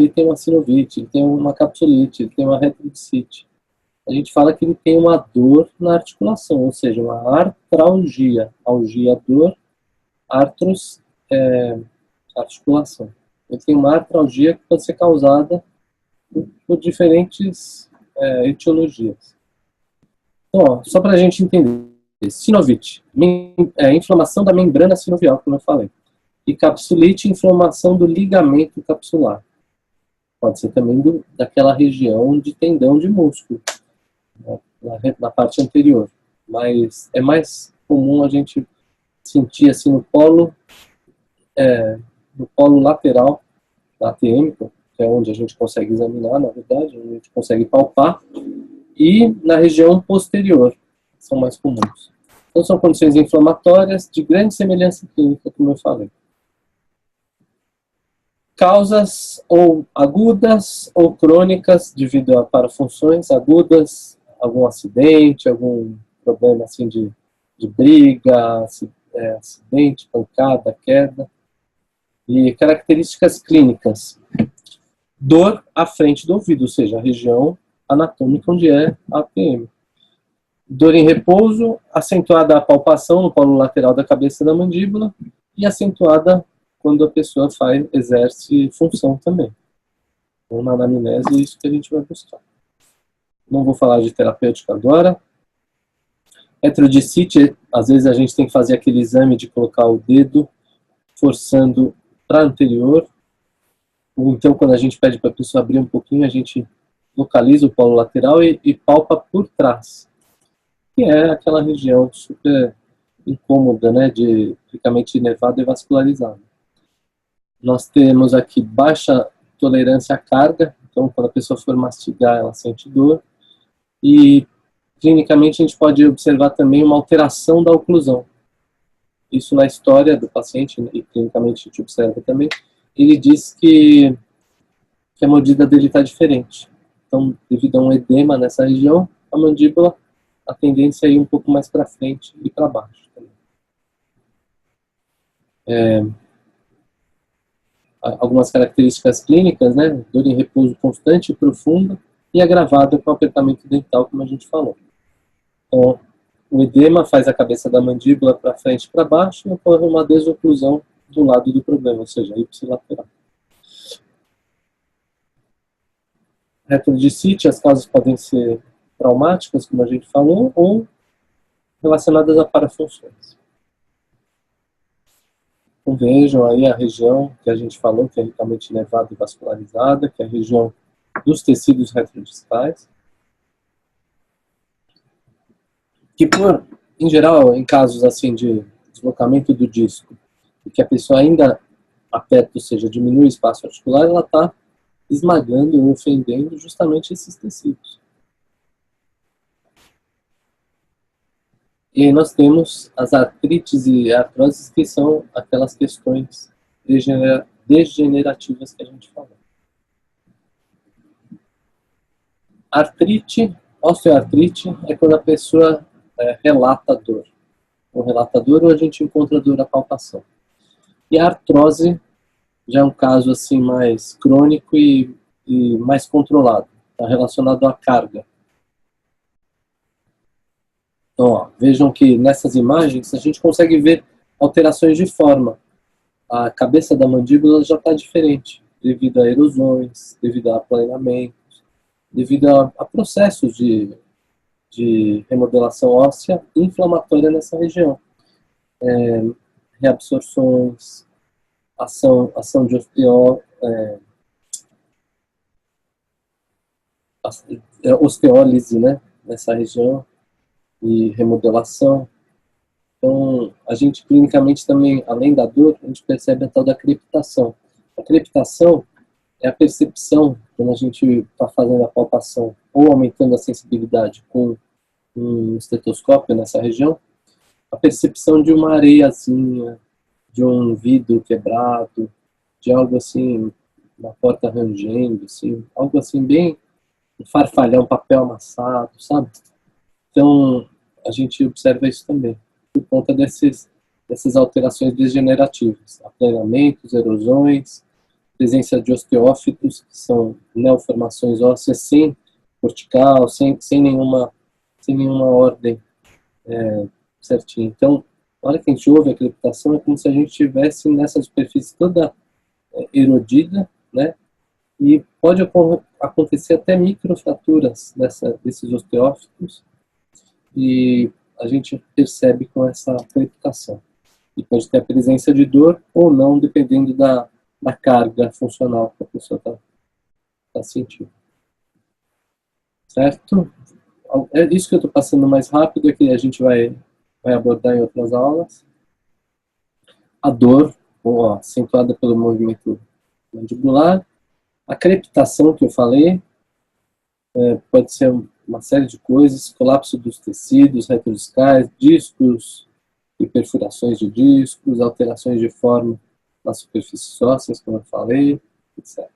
tem uma sinovite, ele tem uma capsulite, ele tem uma retrodicite. A gente fala que ele tem uma dor na articulação, ou seja, uma artralgia. Algia, dor, artros, articulação. Ele tem uma artralgia que pode ser causada por diferentes etiologias. Então, ó, só para a gente entender, sinovite, inflamação da membrana sinovial, como eu falei. E capsulite, inflamação do ligamento capsular. Pode ser também daquela região de tendão de músculo, né, na parte anterior. Mas é mais comum a gente sentir assim no polo lateral da ATM, que é onde a gente consegue examinar, na verdade, onde a gente consegue palpar, e na região posterior, são mais comuns. Então, são condições inflamatórias de grande semelhança clínica, como eu falei. Causas ou agudas ou crônicas, devido a parafunções agudas, algum acidente, algum problema assim de briga, acidente, pancada, queda. E características clínicas. Dor à frente do ouvido, ou seja, a região anatômica onde é a APM. Dor em repouso, acentuada a palpação no polo lateral da cabeça da mandíbula e acentuada quando a pessoa exerce função também. Então, na anamnese, é isso que a gente vai buscar. Não vou falar de terapêutica agora. Heterodicite, às vezes a gente tem que fazer aquele exame de colocar o dedo forçando para anterior, ou então quando a gente pede para a pessoa abrir um pouquinho, a gente localiza o polo lateral e palpa por trás, que é aquela região super incômoda, né, de ricamente inervado e vascularizado. Nós temos aqui baixa tolerância à carga, então quando a pessoa for mastigar, ela sente dor, e clinicamente a gente pode observar também uma alteração da oclusão. Isso na história do paciente, e clinicamente a gente observa também, ele diz que a mordida dele está diferente. Então, devido a um edema nessa região, a mandíbula, a tendência é ir um pouco mais para frente e para baixo. Algumas características clínicas, né? Dor em repouso constante e profunda e agravada com apertamento dental, como a gente falou. Então, o edema faz a cabeça da mandíbula para frente e para baixo e ocorre uma desoclusão do lado do problema, ou seja, ipsilateral. Retroodicite, as causas podem ser traumáticas, como a gente falou, ou relacionadas a parafunções. Então vejam aí a região que a gente falou, que é ricamente inervada e vascularizada, que é a região dos tecidos retrodistais, que em geral, em casos assim de deslocamento do disco, e que a pessoa ainda aperta, ou seja, diminui o espaço articular, ela está esmagando ou ofendendo justamente esses tecidos. E aí nós temos as artrites e artroses, que são aquelas questões degenerativas que a gente falou. Artrite, osteoartrite, é quando a pessoa relata dor. O relatador, ou a gente encontra dor à palpação. E a artrose já é um caso assim mais crônico e mais controlado. Está relacionado à carga. Então, ó, vejam que nessas imagens a gente consegue ver alterações de forma. A cabeça da mandíbula já está diferente, devido a erosões, devido a aplanamentos, devido a processos de remodelação óssea inflamatória nessa região. Reabsorções, ação de osteólise, né, nessa região, e remodelação. Então, a gente clinicamente também, além da dor, a gente percebe a tal da crepitação. A crepitação é a percepção, quando a gente está fazendo a palpação ou aumentando a sensibilidade com um estetoscópio nessa região, a percepção de uma areiazinha, de um vidro quebrado, de algo assim, uma porta rangendo, assim, algo assim bem farfalhar, um papel amassado, sabe? Então, a gente observa isso também, por conta dessas alterações degenerativas, aplanamentos, erosões, presença de osteófitos, que são neoformações ósseas sem cortical, sem nenhuma ordem certinha. Então, na hora que a gente ouve a crepitação, é como se a gente estivesse nessa superfície toda erodida, né? E pode acontecer até microfraturas desses osteófitos, e a gente percebe com essa crepitação. E pode ter a presença de dor ou não, dependendo da carga funcional que a pessoa está sentindo. Certo? É isso que eu estou passando mais rápido, é que a gente vai abordar em outras aulas. A dor, acentuada pelo movimento mandibular. A crepitação que eu falei, pode ser uma série de coisas, colapso dos tecidos retrodiscais, discos e perfurações de discos, alterações de forma nas superfícies ósseas, como eu falei, etc.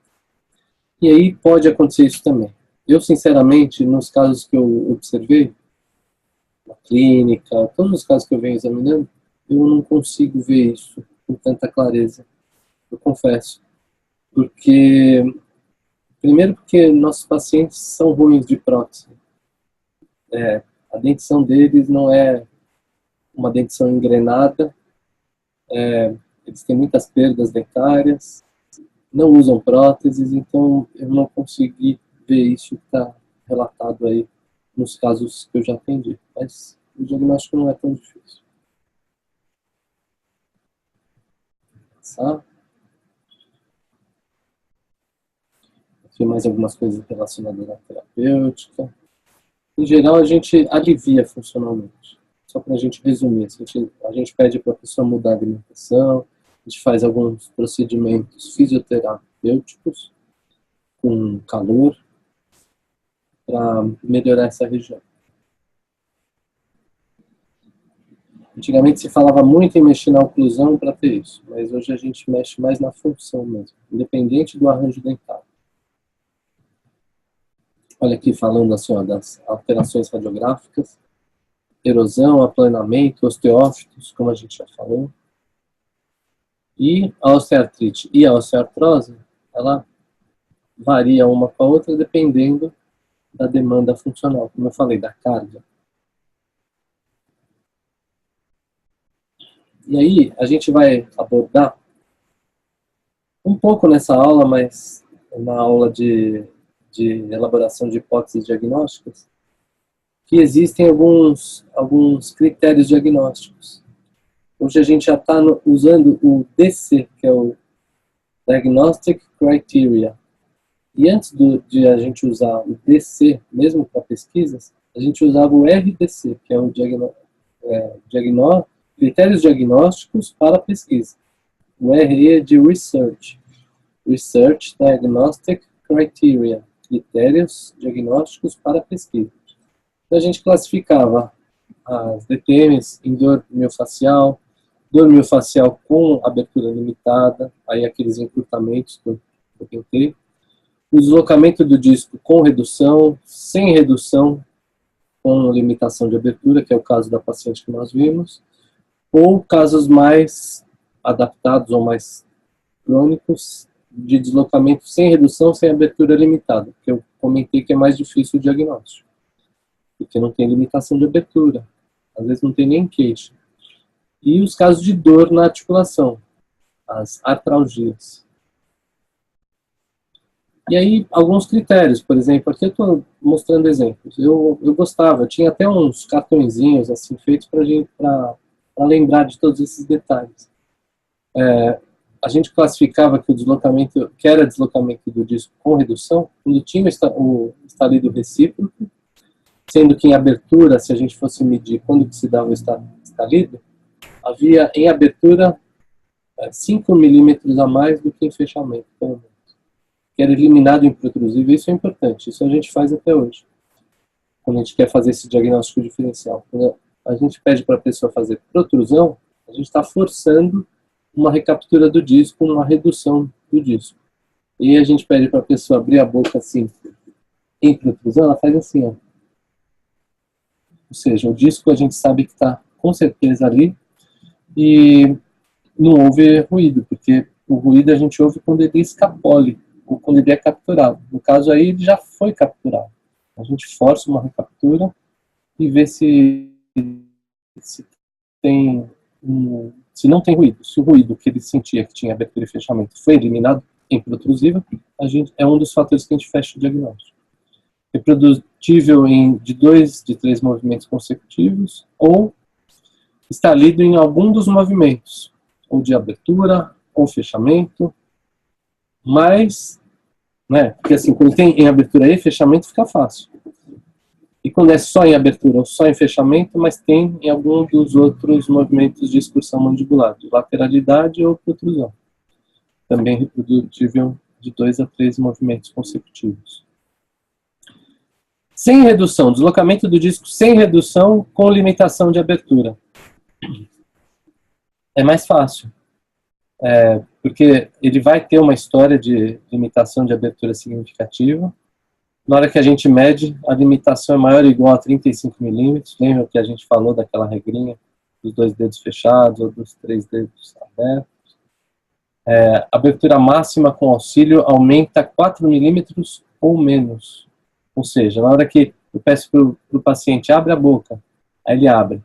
E aí pode acontecer isso também. Eu, sinceramente, nos casos que eu observei, na clínica, todos os casos que eu venho examinando, eu não consigo ver isso com tanta clareza, eu confesso. Primeiro porque nossos pacientes são ruins de prótese. A dentição deles não é uma dentição engrenada, eles têm muitas perdas dentárias, não usam próteses, então eu não consegui ver isso que está relatado aí nos casos que eu já atendi. Mas o diagnóstico não é tão difícil. Sabe? Aqui mais algumas coisas relacionadas à terapêutica. Em geral, a gente alivia funcionalmente. Só para a gente resumir, a gente pede para a pessoa mudar a alimentação, a gente faz alguns procedimentos fisioterapêuticos com calor para melhorar essa região. Antigamente se falava muito em mexer na oclusão para ter isso, mas hoje a gente mexe mais na função mesmo, independente do arranjo dentário. Olha aqui falando assim, das alterações radiográficas, erosão, aplanamento, osteófitos, como a gente já falou. E a osteoartrite e a osteoartrose, ela varia uma com a outra dependendo da demanda funcional, como eu falei, da carga. E aí a gente vai abordar um pouco nessa aula, mas na aula de elaboração de hipóteses diagnósticas, que existem alguns critérios diagnósticos. Hoje a gente já está usando o DC, que é o Diagnostic Criteria. E antes de a gente usar o DC, mesmo para pesquisas, a gente usava o RDC, que é o Critérios Diagnósticos para Pesquisa. O RE é de Research. Research Diagnostic Criteria. Critérios Diagnósticos para Pesquisa. Então a gente classificava as DTMs em dor miofascial com abertura limitada, aí aqueles encurtamentos que eu tentei, o deslocamento do disco com redução, sem redução, com limitação de abertura, que é o caso da paciente que nós vimos, ou casos mais adaptados ou mais crônicos, de deslocamento sem redução, sem abertura limitada, que eu comentei que é mais difícil o diagnóstico, porque não tem limitação de abertura, às vezes não tem nem queixa. E os casos de dor na articulação, as artralgias. E aí, alguns critérios, por exemplo, aqui eu estou mostrando exemplos. Eu gostava, tinha até uns cartõezinhos assim, feitos para lembrar de todos esses detalhes. A gente classificava que o deslocamento, que era deslocamento do disco com redução, quando tinha o estalido recíproco, sendo que em abertura, se a gente fosse medir quando que se dava o estalido, havia em abertura 5 milímetros a mais do que em fechamento, pelo menos. Que era eliminado improtrusível, isso é importante, isso a gente faz até hoje, quando a gente quer fazer esse diagnóstico diferencial. Quando a gente pede para a pessoa fazer protrusão, a gente está forçando uma recaptura do disco, uma redução do disco. E a gente pede para a pessoa abrir a boca assim, em protrusão, ela faz assim, ó. Ou seja, o disco a gente sabe que está com certeza ali e não houve ruído, porque o ruído a gente ouve quando ele escapole, ou quando ele é capturado. No caso aí, ele já foi capturado. A gente força uma recaptura e vê se não tem ruído. Se o ruído que ele sentia que tinha abertura e fechamento foi eliminado em protrusível, é um dos fatores que a gente fecha o diagnóstico. reprodutível de 2 de 3 movimentos consecutivos, ou está lido em algum dos movimentos, ou de abertura, ou fechamento, mas, né, porque assim, quando tem em abertura e fechamento fica fácil. E quando é só em abertura ou só em fechamento, mas tem em algum dos outros movimentos de excursão mandibular, de lateralidade ou protrusão. Também reprodutível de 2 a 3 movimentos consecutivos. Sem redução, deslocamento do disco sem redução com limitação de abertura. É mais fácil, porque ele vai ter uma história de limitação de abertura significativa. Na hora que a gente mede, a limitação é maior ou igual a 35 milímetros. Lembra que a gente falou daquela regrinha dos 2 dedos fechados ou dos 3 dedos abertos? A abertura máxima com auxílio aumenta 4 milímetros ou menos. Ou seja, na hora que eu peço para o paciente abre a boca, aí ele abre,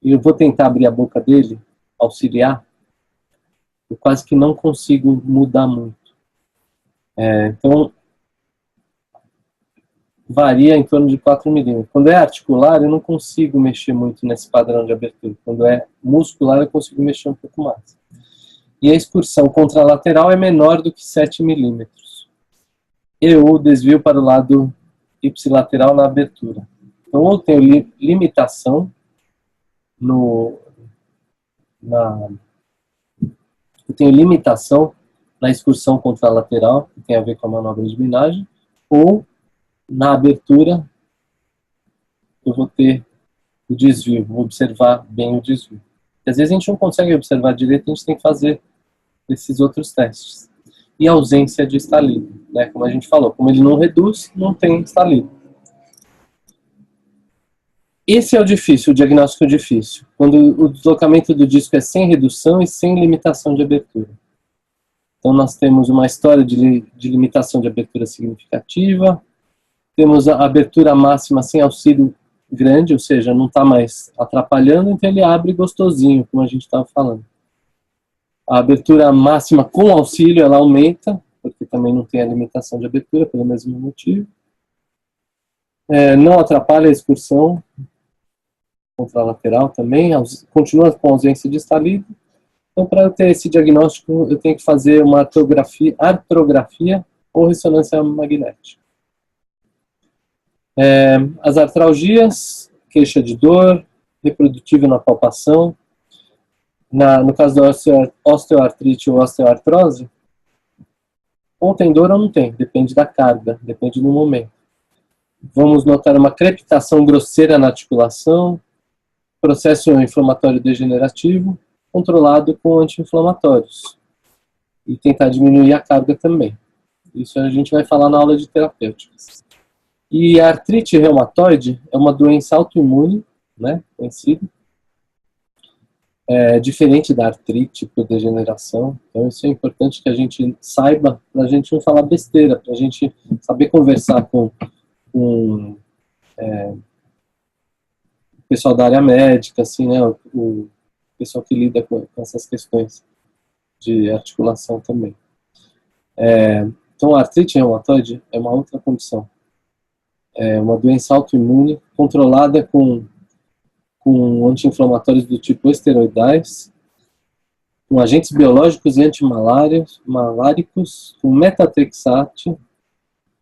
e eu vou tentar abrir a boca dele, auxiliar, eu quase que não consigo mudar muito. Então, varia em torno de 4 milímetros. Quando é articular, eu não consigo mexer muito nesse padrão de abertura. Quando é muscular, eu consigo mexer um pouco mais. E a excursão contralateral é menor do que 7 milímetros. E o desvio para o lado ipsilateral na abertura. Então, eu tenho limitação na excursão contralateral, que tem a ver com a manobra de minagem, ou na abertura eu vou ter o desvio, vou observar bem o desvio. E às vezes a gente não consegue observar direito, a gente tem que fazer esses outros testes. E a ausência de estalido, né? Como a gente falou, como ele não reduz, não tem estalido. Esse é o difícil, o diagnóstico difícil, quando o deslocamento do disco é sem redução e sem limitação de abertura. Então nós temos uma história de limitação de abertura significativa, temos a abertura máxima sem auxílio grande, ou seja, não está mais atrapalhando, então ele abre gostosinho, como a gente estava falando. A abertura máxima com auxílio, ela aumenta, porque também não tem a limitação de abertura, pelo mesmo motivo. Não atrapalha a excursão contralateral também, continua com ausência de estalido. Então, para eu ter esse diagnóstico, eu tenho que fazer uma artrografia ou ressonância magnética. As artralgias, queixa de dor, reprodutível na palpação. No caso da osteoartrite ou osteoartrose, ou tem dor ou não tem, depende da carga, depende do momento. Vamos notar uma crepitação grosseira na articulação, processo inflamatório degenerativo, controlado com anti-inflamatórios. E tentar diminuir a carga também. Isso a gente vai falar na aula de terapêuticas. E a artrite reumatoide é uma doença autoimune, né, conhecida. Diferente da artrite por degeneração. Então isso é importante que a gente saiba, para a gente não falar besteira, para a gente saber conversar com o pessoal da área médica, assim, né, o pessoal que lida com essas questões de articulação também. Então a artrite reumatoide é uma outra condição. É uma doença autoimune controlada com anti-inflamatórios do tipo esteroidais, com agentes biológicos e antimaláricos, com metatrexate,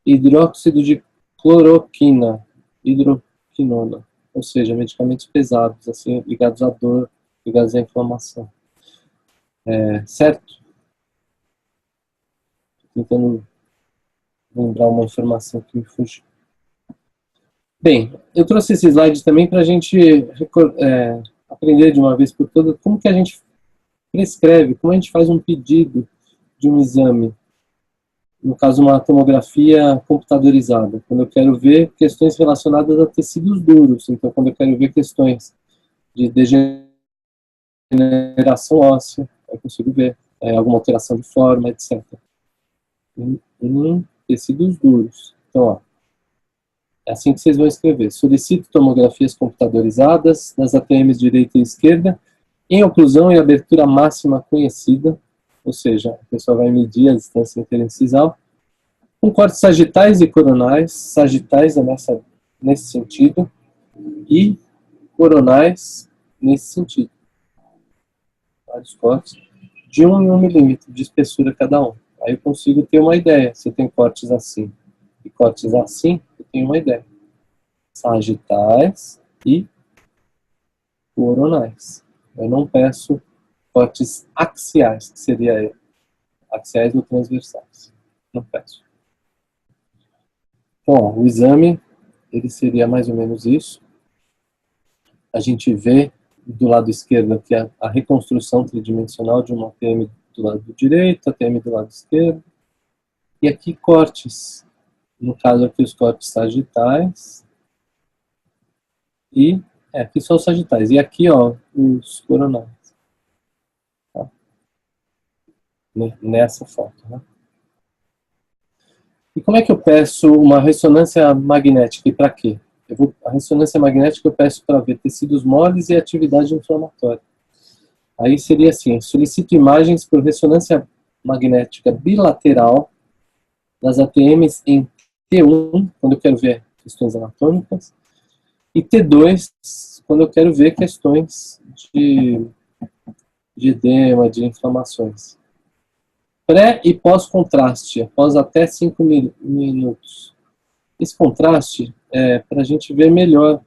hidróxido de cloroquina, hidroquinona, ou seja, medicamentos pesados, assim, ligados à dor, ligados à inflamação. Certo? Estou tentando lembrar uma informação que me fugiu. Bem, eu trouxe esse slide também para a gente aprender de uma vez por todas como que a gente prescreve, como a gente faz um pedido de um exame, no caso uma tomografia computadorizada, quando eu quero ver questões relacionadas a tecidos duros, então quando eu quero ver questões de degeneração óssea, eu consigo ver alguma alteração de forma, etc. Em tecidos duros. Então, ó, é assim que vocês vão escrever. Solicito tomografias computadorizadas nas ATMs direita e esquerda, em oclusão e abertura máxima conhecida, ou seja, a pessoa vai medir a distância interincisal, com cortes sagitais e coronais, sagitais nesse sentido, e coronais nesse sentido. Vários cortes de 1 em 1 milímetro de espessura cada um. Aí eu consigo ter uma ideia. Se eu tenho cortes assim e cortes assim, eu tenho uma ideia. Sagitais e coronais. Eu não peço cortes axiais, que seria axiais ou transversais. Não peço. Bom, o exame, ele seria mais ou menos isso. A gente vê do lado esquerdo aqui a reconstrução tridimensional de uma ATM do lado direito, ATM do lado esquerdo. E aqui cortes. No caso aqui os cortes sagitais. E aqui são os sagitais. E aqui, ó, os coronais. Tá? Nessa foto, né? E como é que eu peço uma ressonância magnética? E para quê? A ressonância magnética eu peço para ver tecidos moles e atividade inflamatória. Aí seria assim, solicito imagens por ressonância magnética bilateral das ATMs em T1, quando eu quero ver questões anatômicas, e T2, quando eu quero ver questões de edema, de inflamações. Pré e pós-contraste, após até 5 minutos. Esse contraste é para a gente ver melhor,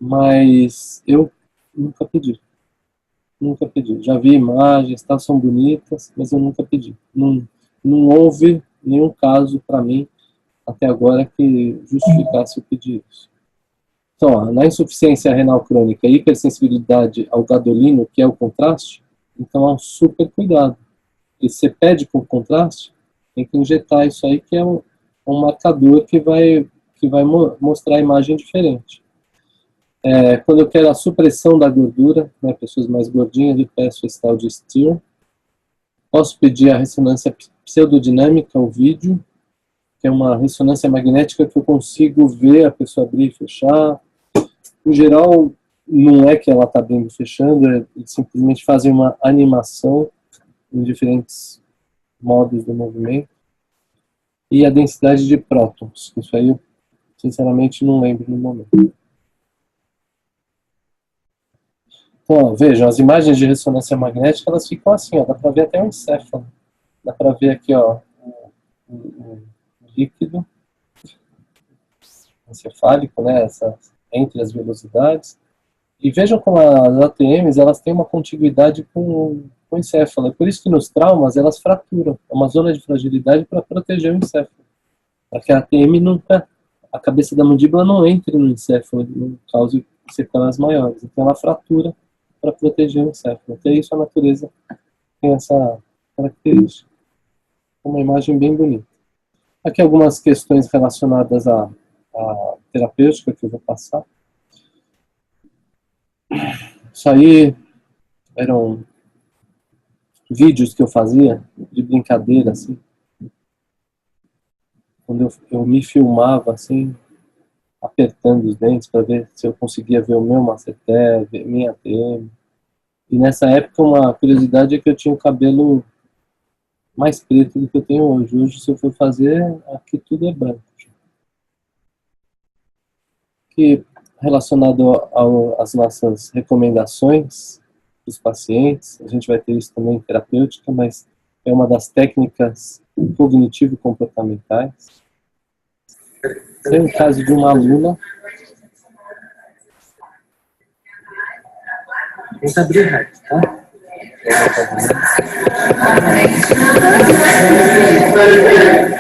mas eu nunca pedi. Nunca pedi. Já vi imagens, tá, são bonitas, mas eu nunca pedi. Não houve nenhum caso para mim até agora que justificasse o pedido. Então, ó, na insuficiência renal crônica e hipersensibilidade ao gadolino, que é o contraste, então há um super cuidado. E você pede com contraste, tem que injetar isso aí, que é um marcador que vai mostrar a imagem diferente. Quando eu quero a supressão da gordura, né, pessoas mais gordinhas, eu peço esse tal de STIR. Posso pedir a ressonância pseudodinâmica, o vídeo, que é uma ressonância magnética que eu consigo ver a pessoa abrir e fechar. Em geral, não é que ela está abrindo e fechando, eles simplesmente fazem uma animação em diferentes modos do movimento. E a densidade de prótons, isso aí eu sinceramente não lembro no momento. Então, vejam, as imagens de ressonância magnética, elas ficam assim, ó, dá para ver até o encéfalo. Dá para ver aqui, ó, o líquido encefálico, né, entre as velocidades. E vejam como as ATMs, elas têm uma contiguidade com o encéfalo. É por isso que nos traumas elas fraturam. É uma zona de fragilidade para proteger o encéfalo. Para que a ATM nunca, a cabeça da mandíbula não entre no encéfalo, não cause sequelas maiores. Então ela fratura para proteger o encéfalo. Até isso a natureza tem essa característica. Uma imagem bem bonita. Aqui algumas questões relacionadas à terapêutica que eu vou passar. Isso aí eram vídeos que eu fazia de brincadeira, assim. Quando eu me filmava, assim, apertando os dentes para ver se eu conseguia ver o meu masseter, ver minha ATM. E nessa época, uma curiosidade é que eu tinha o cabelo mais preto do que eu tenho hoje. Hoje, se eu for fazer, aqui tudo é branco. Que, relacionado às nossas recomendações dos pacientes, a gente vai ter isso também em terapêutica, mas é uma das técnicas cognitivo-comportamentais. Tem o caso de uma aluna. Tenta abrir reto, tá?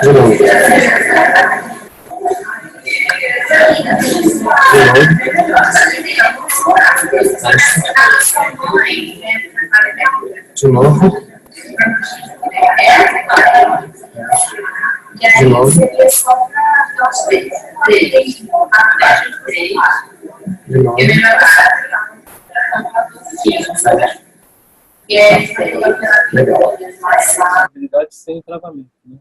De novo. De novo. De novo. De novo. Legal. Habilidade sem travamento, né?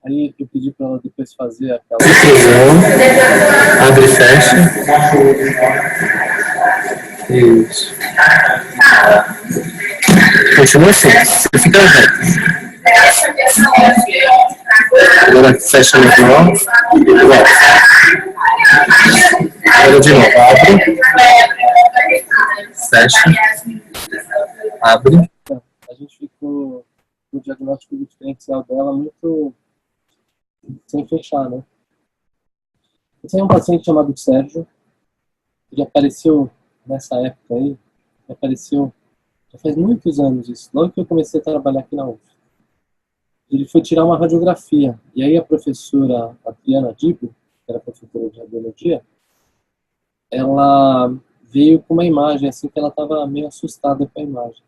Aí eu pedi para ela depois fazer aquela... Abre e fecha. Isso. Continua assim. Você fica reto. Agora fecha de novo. Agora de novo. Abre. Fecha. Abre. A gente ficou no diagnóstico diferencial dela muito sem fechar, né? Eu tenho um paciente chamado Sérgio, ele apareceu nessa época aí, apareceu já faz muitos anos isso, logo que eu comecei a trabalhar aqui na UF. Ele foi tirar uma radiografia, e aí a professora Adriana Dibo, que era professora de radiologia, ela veio com uma imagem assim que ela estava meio assustada com a imagem.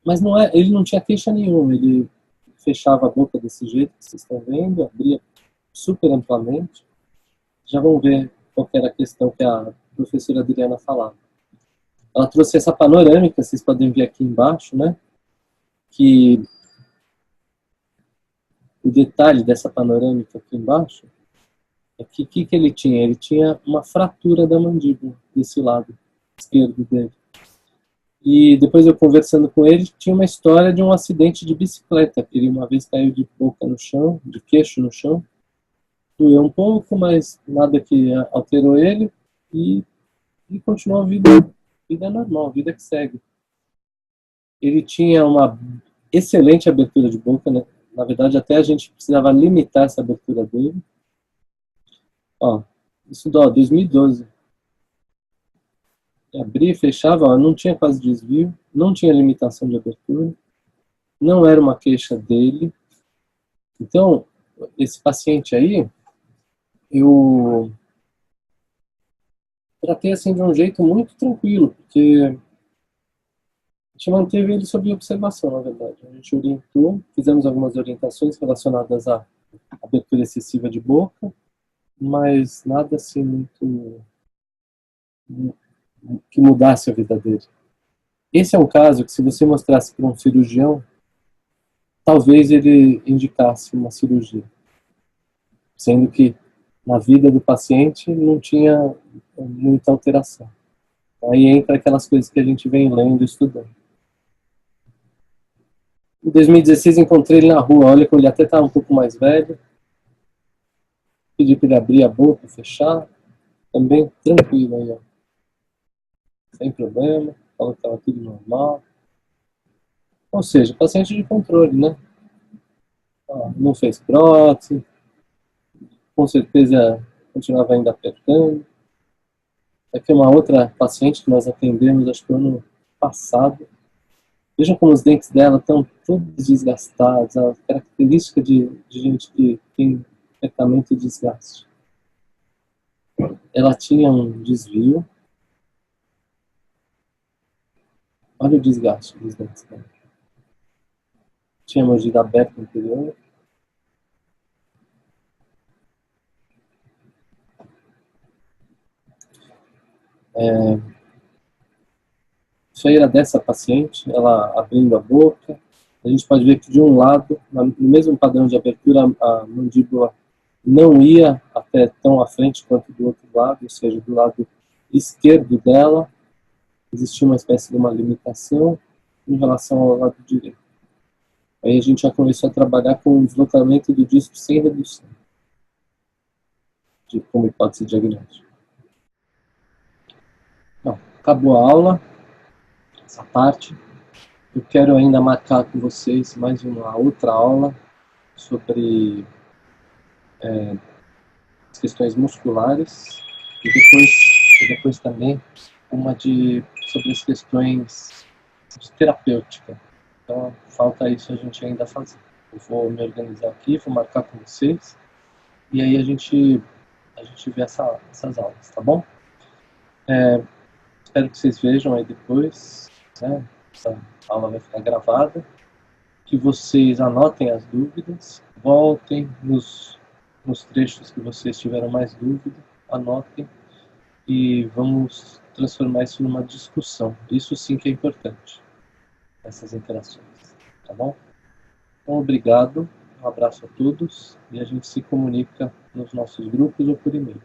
Mas não é, ele não tinha queixa nenhuma, ele fechava a boca desse jeito que vocês estão vendo, abria super amplamente. Já vão ver qual que era a questão que a professora Adriana falava. Ela trouxe essa panorâmica, vocês podem ver aqui embaixo, né? Que o detalhe dessa panorâmica aqui embaixo é que o que ele tinha? Ele tinha uma fratura da mandíbula desse lado esquerdo dele. E depois eu conversando com ele, tinha uma história de um acidente de bicicleta, que ele uma vez caiu de boca no chão, de queixo no chão, doeu um pouco, mas nada que alterou ele, e continuou a vida normal, a vida que segue. Ele tinha uma excelente abertura de boca, né? Na verdade, até a gente precisava limitar essa abertura dele. Ó, isso dá 2012. Abria e fechava, ó, não tinha quase desvio, não tinha limitação de abertura, não era uma queixa dele. Então, esse paciente aí, eu tratei assim de um jeito muito tranquilo, porque a gente manteve ele sob observação, na verdade. A gente orientou, fizemos algumas orientações relacionadas à abertura excessiva de boca, mas nada assim muito que mudasse a vida dele. Esse é um caso que, se você mostrasse para um cirurgião, talvez ele indicasse uma cirurgia, sendo que na vida do paciente não tinha muita alteração. Aí entra aquelas coisas que a gente vem lendo e estudando. Em 2016 encontrei ele na rua, olha que ele até estava um pouco mais velho, pedi para ele abrir a boca, fechar, também tranquilo aí, ó. Sem problema, falou que estava tudo normal. Ou seja, paciente de controle, né? Não fez prótese, com certeza continuava ainda apertando. Aqui é uma outra paciente que nós atendemos, acho que no ano passado. Vejam como os dentes dela estão todos desgastados, a característica de gente que tem tratamento e desgaste. Ela tinha um desvio. Olha o desgaste dos dentes dela. Tinha mordida aberta anterior. Isso aí era dessa paciente, ela abrindo a boca. A gente pode ver que de um lado, no mesmo padrão de abertura, a mandíbula não ia até tão à frente quanto do outro lado, ou seja, do lado esquerdo dela existia uma espécie de uma limitação em relação ao lado direito. Aí a gente já começou a trabalhar com o deslocamento do disco sem redução, como hipótese diagnóstica. Bom, acabou a aula, essa parte. Eu quero ainda marcar com vocês mais uma outra aula sobre as questões musculares e depois também uma sobre as questões de terapêutica. Então, falta isso a gente ainda fazer. Eu vou me organizar aqui, vou marcar com vocês e aí a gente vê essas aulas, tá bom? Espero que vocês vejam aí depois, né? Essa aula vai ficar gravada, que vocês anotem as dúvidas, voltem nos trechos que vocês tiveram mais dúvida, anotem e vamos transformar isso numa discussão. Isso sim que é importante, essas interações, tá bom? Então, obrigado, um abraço a todos e a gente se comunica nos nossos grupos ou por e-mail.